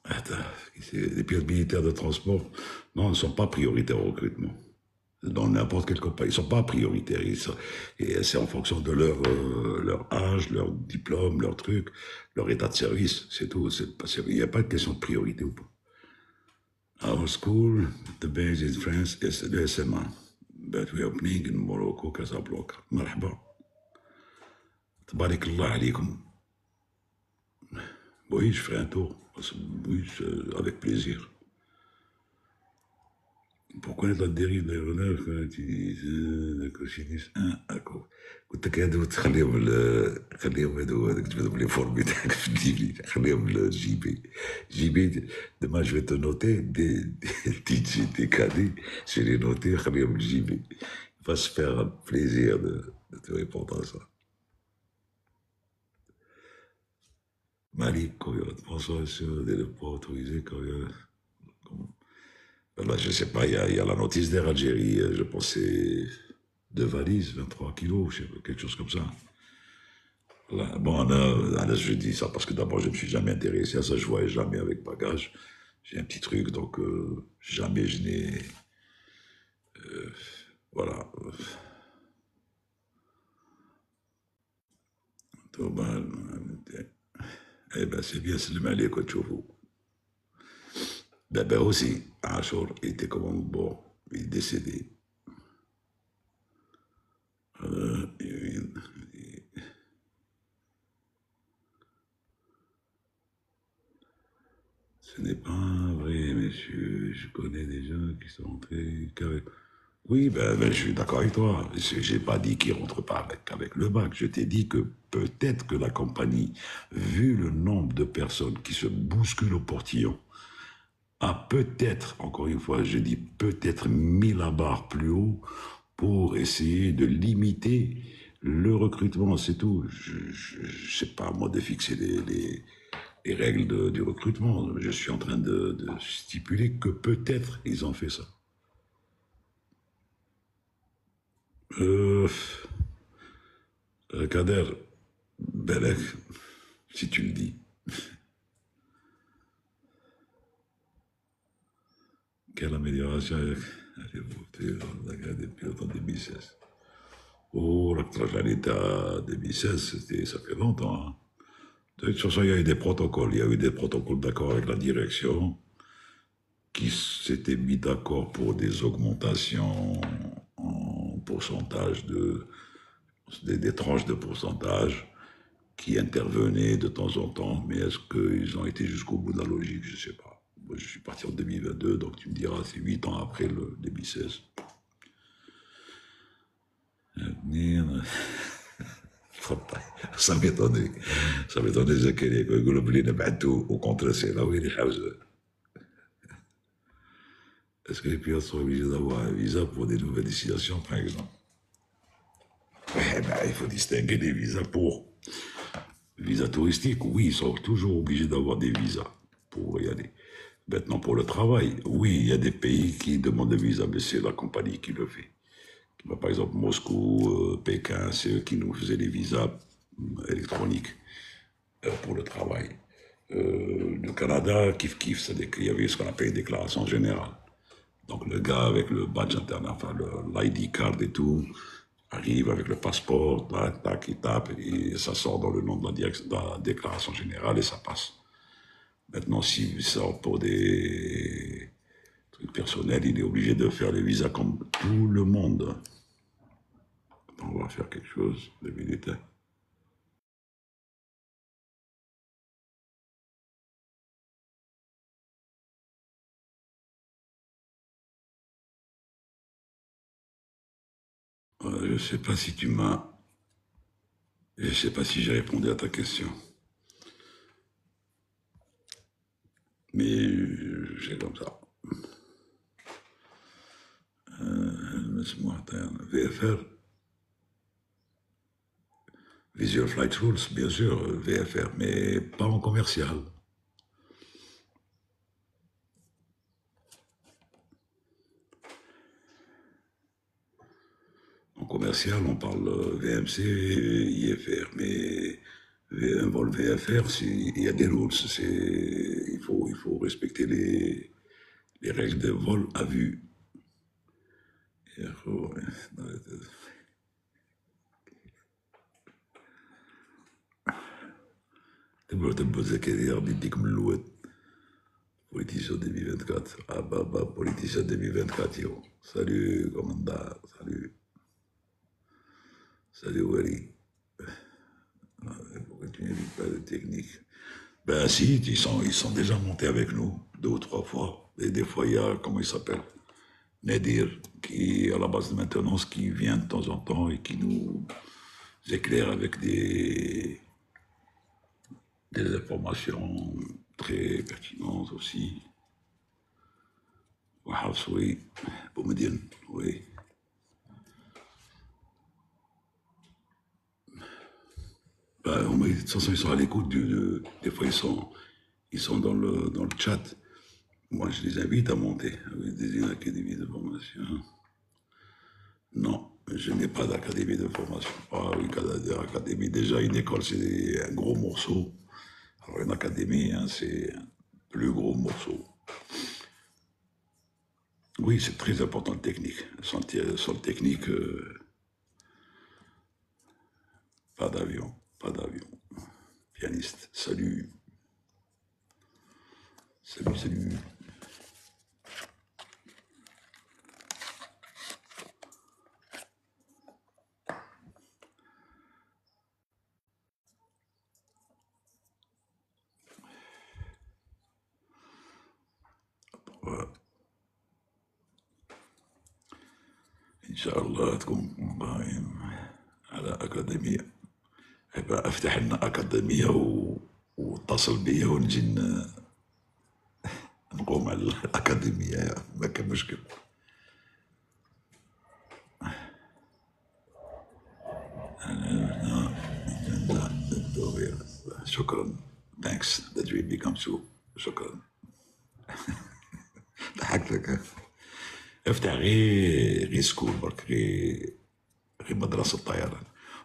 Attends, les pilotes militaires de transport, non, ne sont pas prioritaires au recrutement. Dans n'importe quelle compagnie, ils ne sont pas prioritaires. Et c'est en fonction de leur âge, leur diplôme, leur truc, leur état de service, c'est tout. Il n'y a pas de question de priorité ou pas. Our school, the base in France is the SMA, but we are opening in Morocco, Casablanca. مرحبا. تبارك الله عليكم. Oui, je ferai un tour. Oui, avec plaisir. Pour connaître la dérive des renards, quand ils utilisent la cochiniste. D'accord. قلت لك هادو خليهم هادو تجبدهم لي فورمي تاعك في الديفلي خليهم الجي بي demain je vais te noter des TGTKD je vais les noter خليهم الجي بي il va se faire un plaisir de te répondre à ça. Malik, quand il y a François sur des pas autorisés, quand il y a... Là, je ne sais pas, il y a la notice d'air Algérie, je pensais 2 valises, 23 kilos, je sais pas, quelque chose comme ça. Là, bon, là, je dis ça parce que d'abord, je ne me suis jamais intéressé à ça, je ne voyais jamais avec bagage. J'ai un petit truc, donc jamais je n'ai... voilà. Eh ben, c'est bien, c'est le malais, quoi, tu vois. Ben aussi, Achour, il était comme bon, il est décédé. Ce n'est pas vrai, messieurs. Je connais des gens qui sont entrés qu'avec... Oui, ben, je suis d'accord avec toi. Je n'ai pas dit qu'ils ne rentrent pas avec le bac. Je t'ai dit que peut-être que la compagnie, vu le nombre de personnes qui se bousculent au portillon, a peut-être, encore une fois, je dis peut-être mis la barre plus haut pour essayer de limiter le recrutement, c'est tout. Je ne sais pas, moi, de fixer les règles du recrutement. Je suis en train de stipuler que peut-être ils ont fait ça. Kader, Belek, si tu le dis. Quelle amélioration des pilotes en 2016. Oh, la trajectoire en 2016, ça fait longtemps. Hein. De toute façon, il y a eu des protocoles. Il y a eu des protocoles d'accord avec la direction qui s'étaient mis d'accord pour des augmentations en pourcentage des tranches de pourcentage qui intervenaient de temps en temps. Mais est-ce qu'ils ont été jusqu'au bout de la logique? Je ne sais pas. Moi, je suis parti en 2022, donc tu me diras, c'est 8 ans après le 2016. Ça m'étonnait. Ça m'étonnait Zakaria. Au contraire, c'est là où il est. Est-ce que les pilotes sont obligés d'avoir un visa pour des nouvelles destinations, par exemple? Il faut distinguer des visas pour visa touristique. Oui, ils sont toujours obligés d'avoir des visas pour y aller. Maintenant, pour le travail, oui, il y a des pays qui demandent des visas, mais c'est la compagnie qui le fait. Par exemple, Moscou, Pékin, c'est eux qui nous faisaient les visas électroniques pour le travail. Le Canada, kiff, c'est qu'il y avait ce qu'on appelle une déclaration générale. Donc le gars avec le badge interne, enfin l'ID card et tout, arrive avec le passeport, tac, tac, il tape, et ça sort dans le nom de la déclaration générale et ça passe. Maintenant, s'il sort pour des trucs personnels, il est obligé de faire les visas comme tout le monde. On va faire quelque chose de militaire. Je sais pas si tu m'as... Je sais pas si j'ai répondu à ta question. Mais c'est comme ça. Laisse-moi attendre. VFR, Visual Flight Rules, bien sûr, VFR, mais pas en commercial. En commercial, on parle VMC, IFR, mais un vol VFR, il y a des rules. Il faut respecter les règles de vol à vue. تبغى ذكريا بيديك من الود Politicien 2024. Ah bah, politicien 2024, yo. Salut, commandant. Salut. Salut, Wally. Pourquoi tu n'évites pas de technique? Ben si, ils sont déjà montés avec nous, 2 ou 3 fois. Et des fois, il y a, comment il s'appelle? Nadir, qui est à la base de maintenance, qui vient de temps en temps et qui nous éclaire avec des informations très pertinentes aussi. Wahafs, oui. Boumediene, oui. Ben, de toute façon, ils sont à l'écoute. Des fois, ils sont dans le chat. Moi, je les invite à monter avec des académies de formation. Non, je n'ai pas d'académie de formation. Ah oui, académie. Déjà, une école, c'est un gros morceau. Alors, une académie, hein, c'est un plus gros morceau. Oui, c'est très important le technique. Sans le technique, pas d'avion, pas d'avion. Pianiste, salut. Salut, salut. Voilà. إن شاء الله تكون قائم على أكاديمية. يبقى أفتح لنا أكاديمية واتصل بيا ونجي نقوم على الأكاديمية، ما كان مشكل. شكرا. Thanks, the dream becomes true. شكرا. ضحكت لك. افتح غير سكول برك، غير مدرسة طيران،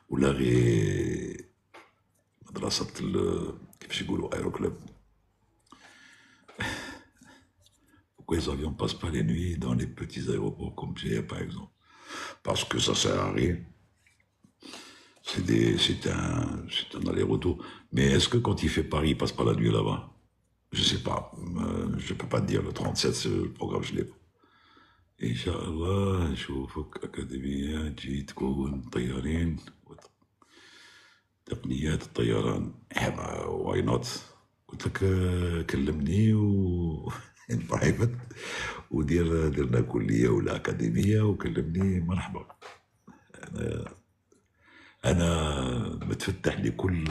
ولا غير مدرسة كيفاش يقولوا ايرو كلوب. Pourquoi les avions passent pas les nuits dans les petits aéroports comme j'ai par exemple? Parce que ça sert à rien. C'est un aller-retour. Mais est-ce que quand il fait Paris, il passe pas la nuit là-bas? Je sais pas. Je peux pas te dire. Le 37, c'est le programme, je l'ai pas. Inch'Allah, نشوفك أكاديمية تجي تكون طيارين تقنيات الطيران. واي نوت. قلت لك كلمني برايفت درنا كلية ولا أكاديمية وكلمني مرحبا. أنا متفتح لكل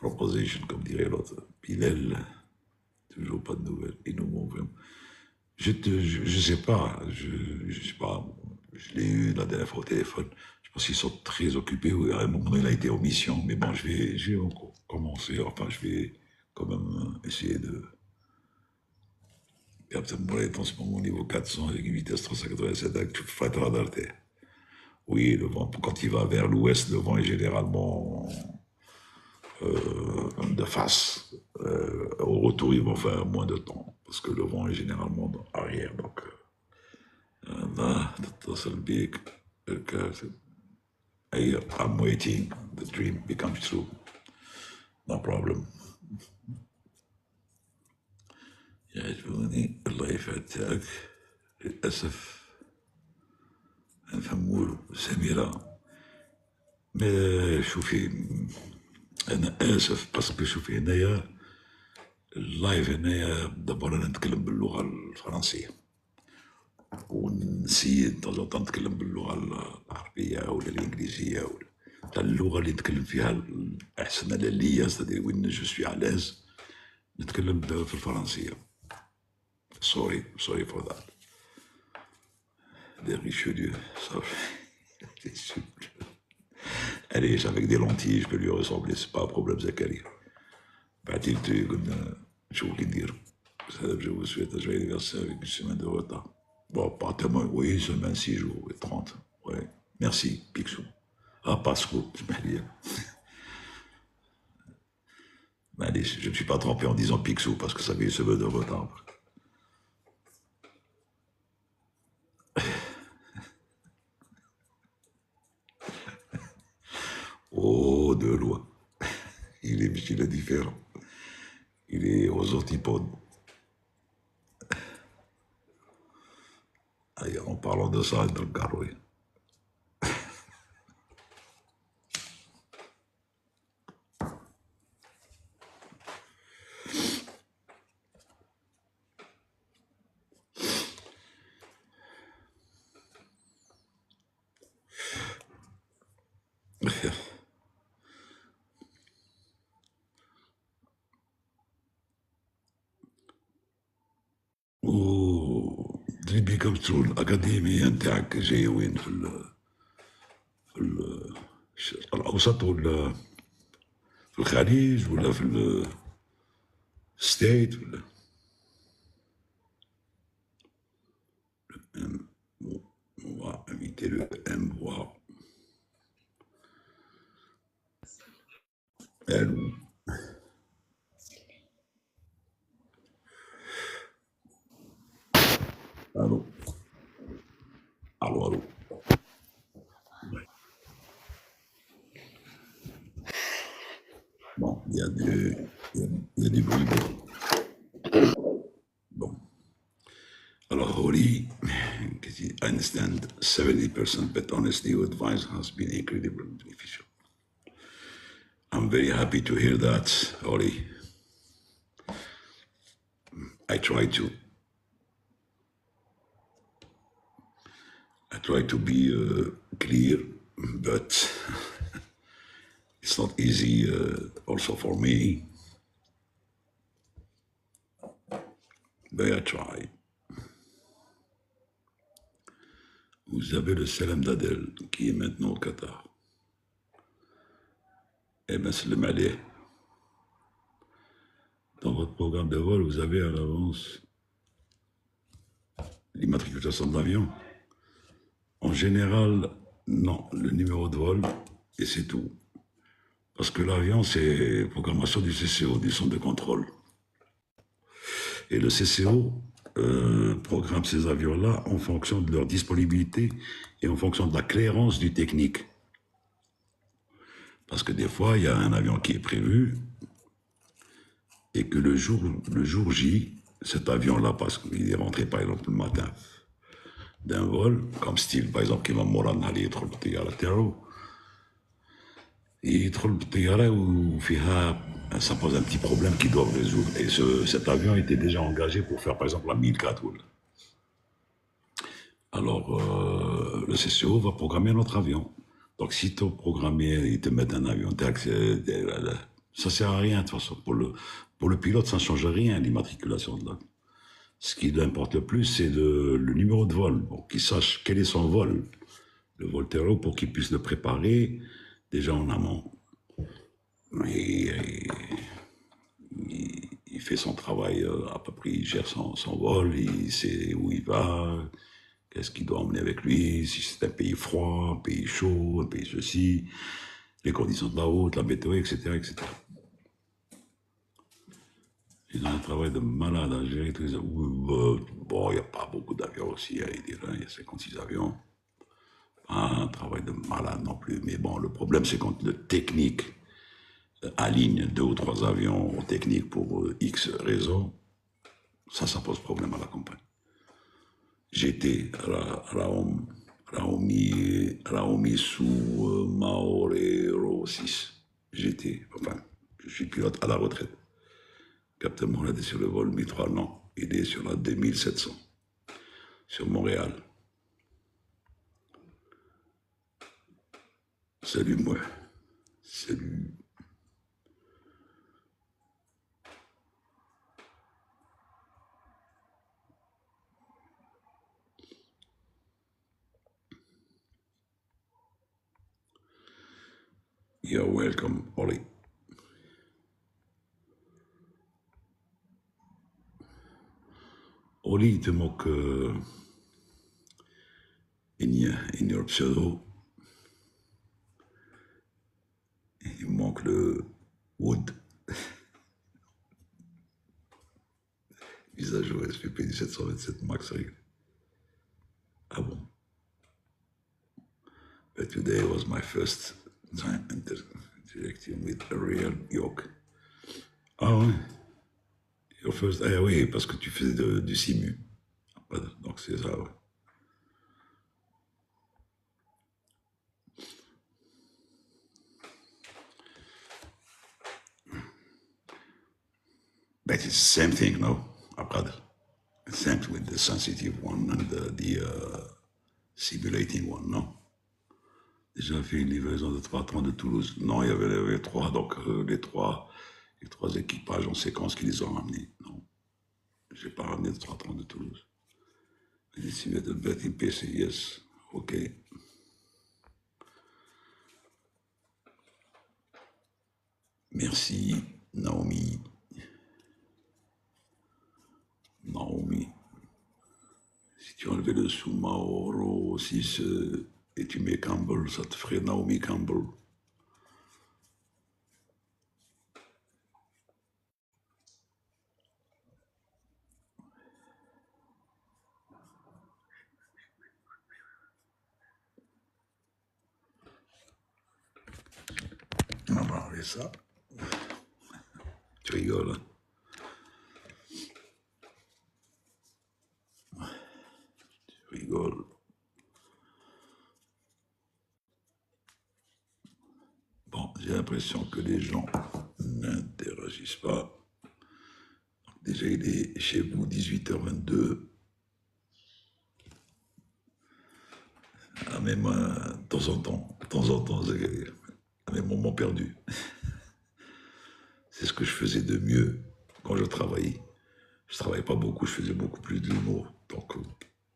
proposition comme dirait l'autre. Bilal, Toujours pas de nouvelles. Ils nous manquent vraiment. Je sais pas, je sais pas. Je l'ai eu la dernière fois au téléphone. Je pense qu'ils sont très occupés. Oui, à un moment donné, il a été en mission. Mais bon, je vais encore commencer. Enfin, je vais quand même essayer de. Captain Moret en ce moment au niveau 400 avec une vitesse 387 avec toute fret radar terre. Oui, le vent, quand il va vers l'ouest, le vent est généralement de face. Au retour, ils vont faire moins de temps parce que le vent est généralement arrière. Donc, là, تتصل بيك الكاتب. I'm waiting. The dream becomes true. No problem. يعجبني الله يفتحك. للأسف نفهموا سميرة. ما شوفي أنا آسف باسكو شوفي هنايا اللايف هنايا دابا أنا نتكلم باللغة الفرنسية ونسي طون نتكلم باللغة العربية ولا الإنجليزية ولا اللغة اللي نتكلم فيها الأحسن أنا ليا سيتادير وين جو سوي علاز نتكلم في الفرنسية. Sorry for that. Des Richelieu, ça. Allez, avec des lentilles, je peux lui ressembler, c'est pas un problème, Zakaria. بعدين قلنا نشوف كي ندير. Je vous souhaite un joyeux anniversaire avec une semaine de retard. Bon, pas tellement, oui, semaine 6 jours, 30. Ouais. Merci, Picsou. Ah, Pasco, allez, je ne suis pas trompé en disant Picsou parce que ça fait une semaine de retard. Oh, de loin. Il est différent. Il est aux antipodes. Allez, en parlant de ça, dans le carreau. دريم بيكم ترو الأكاديمية نتاعك جاية وين في الشرق الأوسط ولا في الخليج ولا في الستيت ولا on va inviter le M voir. Allô. Allô. Allô. Bon, il y a du bruit. Bon. Alors, Holly, I understand 70%, but honestly, your advice has been incredibly beneficial. I'm very happy to hear that, Holly. I try to be clear, but it's not easy also for me. But I try. Vous avez le Salam d'Adel qui est maintenant au Qatar. Eh bien, salam alayh. Dans votre programme de vol, vous avez à l'avance l'immatriculation de l'avion. En général, non, le numéro de vol, et c'est tout. Parce que l'avion, c'est programmation du CCO, du centre de contrôle. Et le CCO programme ces avions-là en fonction de leur disponibilité et en fonction de la clairance du technique. Parce que des fois, il y a un avion qui est prévu et que le jour J, cet avion-là, parce qu'il est rentré par exemple le matin d'un vol, comme style, par exemple, qui va mourir à l'île de Terreau, يدخل بالطيارة وفيها ça pose un petit problème qu'ils doivent résoudre. Et cet avion était déjà engagé pour faire, par exemple, la 1004. Alors, le CCO va programmer un autre avion. Donc, si tu programmes, ils te mettent un avion taxi, ça sert à rien, de toute façon. Pour le pilote, ça ne change rien, l'immatriculation de l'avion. Ce qui l'importe le plus, c'est le numéro de vol, pour qu'il sache quel est son vol, le vol terreau, pour qu'il puisse le préparer déjà en amont. Il fait son travail à peu près, il gère son vol, il sait où il va, qu'est-ce qu'il doit emmener avec lui, si c'est un pays froid, un pays chaud, un pays ceci, les conditions de la route, la météo, etc., etc. Ils ont un travail de malade à gérer tous les avions. Bon, il n'y a pas beaucoup d'avions aussi à aider, il y a 56 avions. Pas un travail de malade non plus. Mais bon, le problème, c'est quand le technique aligne 2 ou 3 avions techniques pour X raisons, ça pose problème à la compagnie. J'étais Raomi sous Maorero 6. Je suis pilote à la retraite. Captain Mohamed est sur le vol Mi-3, non. Il est sur la 2700, sur Montréal. Salut, moi. Salut. You're welcome, Oli. Oli, il te manque in your pseudo. Il manque le Wood. Visage au SPP 1727 Max Rig. Ah bon. But today was my first time interacting with a real yoke. Ah ouais. Your first, ah oui, parce que tu faisais du simu. Donc c'est ça, ouais. But it's the same thing, no, brother. Same with the sensitive one and the simulating one, non? Déjà fait une livraison de 330 de Toulouse. Non, il y avait 3, donc les trois équipages en séquence qui les ont ramenés. Non, j'ai pas ramené de 330 de Toulouse. Estimated bet in PC, yes, ok. Merci, Naomi. Si tu enlevais le sous Maoro 6 et tu mets Campbell, ça te ferait Naomi Campbell. On va enlever ça. Tu rigoles, hein? Rigole. Bon, j'ai l'impression que les gens n'interagissent pas. Déjà, il est chez vous 18h22. À mes mains, de temps en temps, à mes moments perdus. C'est ce que je faisais de mieux quand je travaillais. Je travaillais pas beaucoup, je faisais beaucoup plus d'humour. Donc,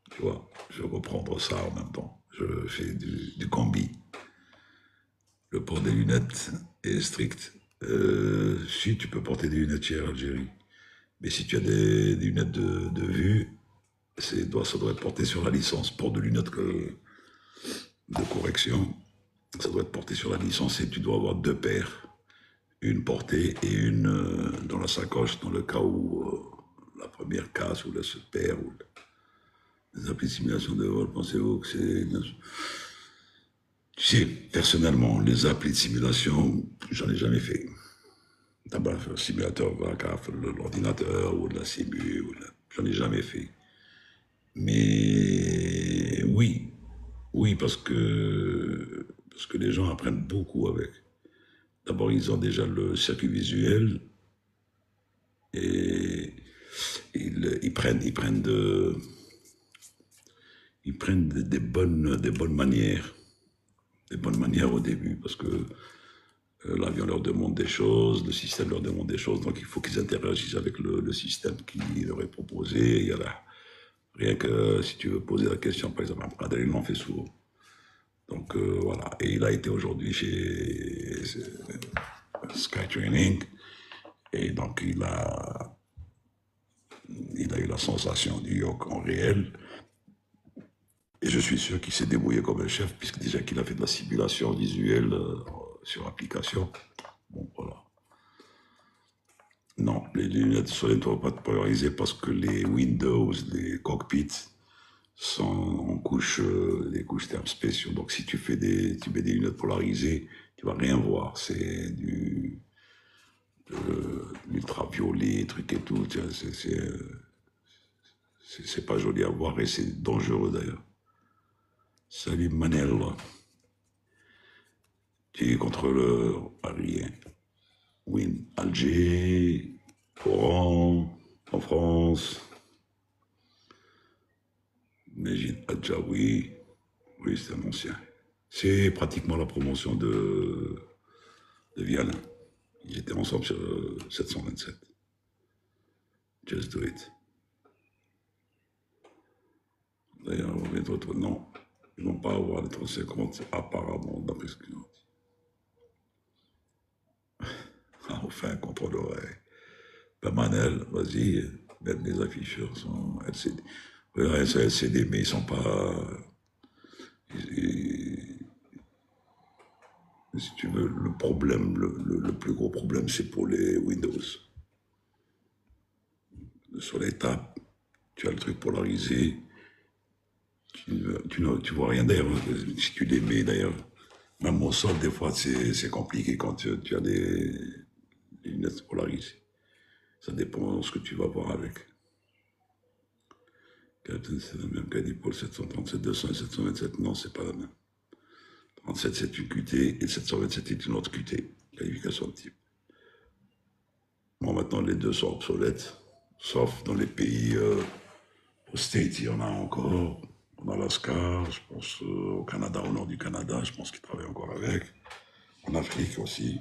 tu vois, je vais reprendre ça en même temps. Je fais du combi. Le port des lunettes est strict. Si tu peux porter des lunettes chez Algérie, mais si tu as des lunettes de vue, ça doit être porté sur la licence. Port de lunettes de correction, ça doit être porté sur la licence et tu dois avoir 2 paires, une portée et une dans la sacoche dans le cas où la première casse ou la se perd. Ou les applis de simulation de vol, pensez-vous que c'est... Tu sais, personnellement, les applis de simulation, j'en ai jamais fait. D'abord, le simulateur, l'ordinateur, ou de la simu, j'en ai jamais fait. Mais oui, parce que les gens apprennent beaucoup avec. D'abord, ils ont déjà le circuit visuel et ils prennent des bonnes manières. Des bonnes manières au début, parce que L'avion leur demande des choses, le système leur demande des choses, donc il faut qu'ils interagissent avec le système qui leur est proposé. Il y a rien que si tu veux poser la question, par exemple, Adrien l'en fait souvent. Donc voilà, et il a été aujourd'hui chez SkyTraining, et donc il a eu la sensation du yoke en réel, et je suis sûr qu'il s'est débrouillé comme un chef, puisque déjà qu'il a fait de la simulation visuelle sur application. Bon, voilà. Non, les lunettes solaires ne doivent pas être polarisées parce que les Windows, les cockpits sont en couche, des couches termes spéciaux. Donc si tu mets des lunettes polarisées, tu vas rien voir. C'est l'ultraviolet, truc et tout. C'est pas joli à voir et c'est dangereux d'ailleurs. Salut Manel. Tu es contrôleur rien. Win Alger, Oran, en France. Majid Adjaoui, oui, c'est un ancien. C'est pratiquement la promotion de Viala. Ils étaient ensemble sur 727. Just do it. D'ailleurs, les autres, non. Ils ne vont pas avoir les 350, apparemment, d'après ce qu'ils ont dit. Enfin, contrôleur. Ben Manel, vas-y, même les afficheurs sont LCD. C'est LCD, mais ils sont pas. Si tu veux, le problème, le plus gros problème, c'est pour les Windows. Sur les tables, tu as le truc polarisé, tu vois rien d'ailleurs. Si tu les mets d'ailleurs, même au sol, des fois, c'est compliqué quand tu as des lunettes polarisées. Ça dépend de ce que tu vas voir avec. C'est la même qu'a dit Paul, 737, 200 et 727. Non, c'est pas la même. 37, c'est une QT et 727 est une autre QT. Qualification de type. Bon, maintenant, les deux sont obsolètes, sauf dans les pays au States, il y en a encore. En Alaska, je pense au Canada, au nord du Canada, je pense qu'ils travaillent encore avec. En Afrique aussi.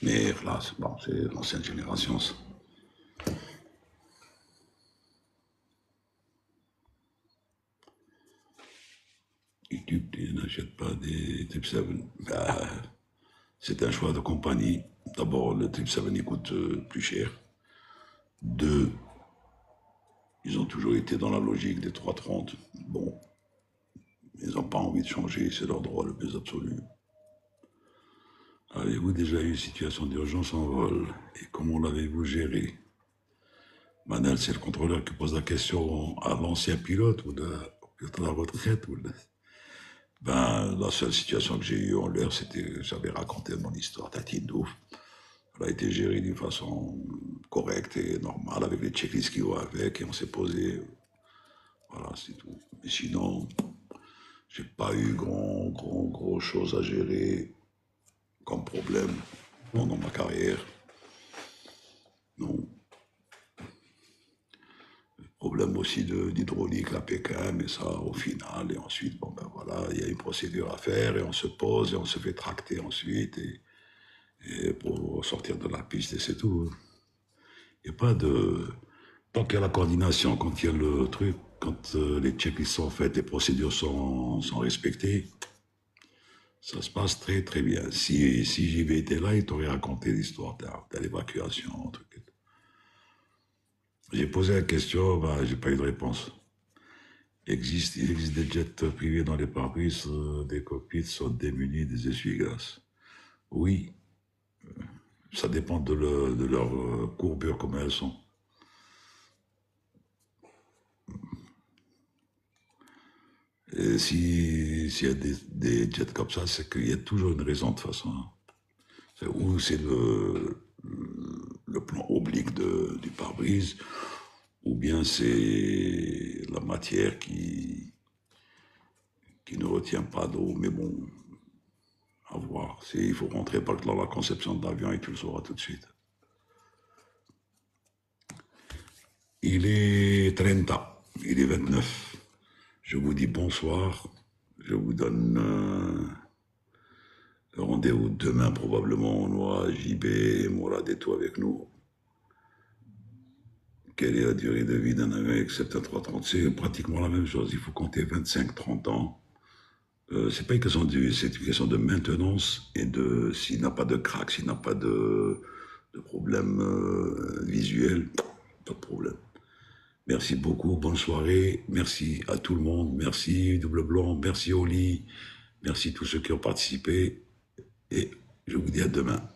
Mais là, c'est l'ancienne génération, ça. YouTube, tu n'achètes pas des Trip 7. Bah, c'est un choix de compagnie. D'abord, le Trip 7 il coûte plus cher. Deux, ils ont toujours été dans la logique des 330. Bon, ils n'ont pas envie de changer, c'est leur droit le plus absolu. Avez-vous déjà eu une situation d'urgence en vol et comment l'avez-vous gérée? Manel, c'est le contrôleur qui pose la question à l'ancien pilote ou au pilote à la retraite. Ben, la seule situation que j'ai eue en l'air, c'était, j'avais raconté mon histoire, tatine d'ouf. Elle a été gérée d'une façon correcte et normale, avec les checklists qui vont avec, et on s'est posé. Voilà, c'est tout. Mais sinon, j'ai pas eu gros chose à gérer comme problème pendant ma carrière. Non. Problème aussi d'hydraulique, la PKM, et ça, au final, et ensuite, bon ben voilà, il y a une procédure à faire, et on se pose, et on se fait tracter ensuite, et pour sortir de la piste, et c'est tout. Il n'y a pas de... Tant qu'il y a la coordination, quand il y a le truc, quand les checklists sont faites, les procédures sont respectées, ça se passe très très bien. Si JV était là, il t'aurait raconté l'histoire de l'évacuation, truc et tout. J'ai posé la question, bah, j'ai pas eu de réponse. Il existe des jets privés dans les pare-brises, des cockpits sont démunis des essuie-glaces. Oui, ça dépend de leur courbure, comment elles sont. Et s'il y a des jets comme ça, c'est qu'il y a toujours une raison de toute façon. Ou c'est le plan oblique du pare-brise, ou bien c'est la matière qui ne retient pas d'eau, mais bon, à voir. Il faut rentrer dans la conception de l'avion et tu le sauras tout de suite. Il est 30, il est 29. Je vous dis bonsoir. je vous donne rendez-vous demain, probablement. On aura JB, Mourad et tout avec nous. Quelle est la durée de vie d'un avion avec 7330? C'est pratiquement la même chose. Il faut compter 25-30 ans. C'est pas une question c'est une question de maintenance et de s'il n'a pas de crack, s'il n'a pas de problème visuel, pas de problème. Merci beaucoup, bonne soirée, merci à tout le monde, merci Double Blanc, merci Oli, merci tous ceux qui ont participé et je vous dis à demain.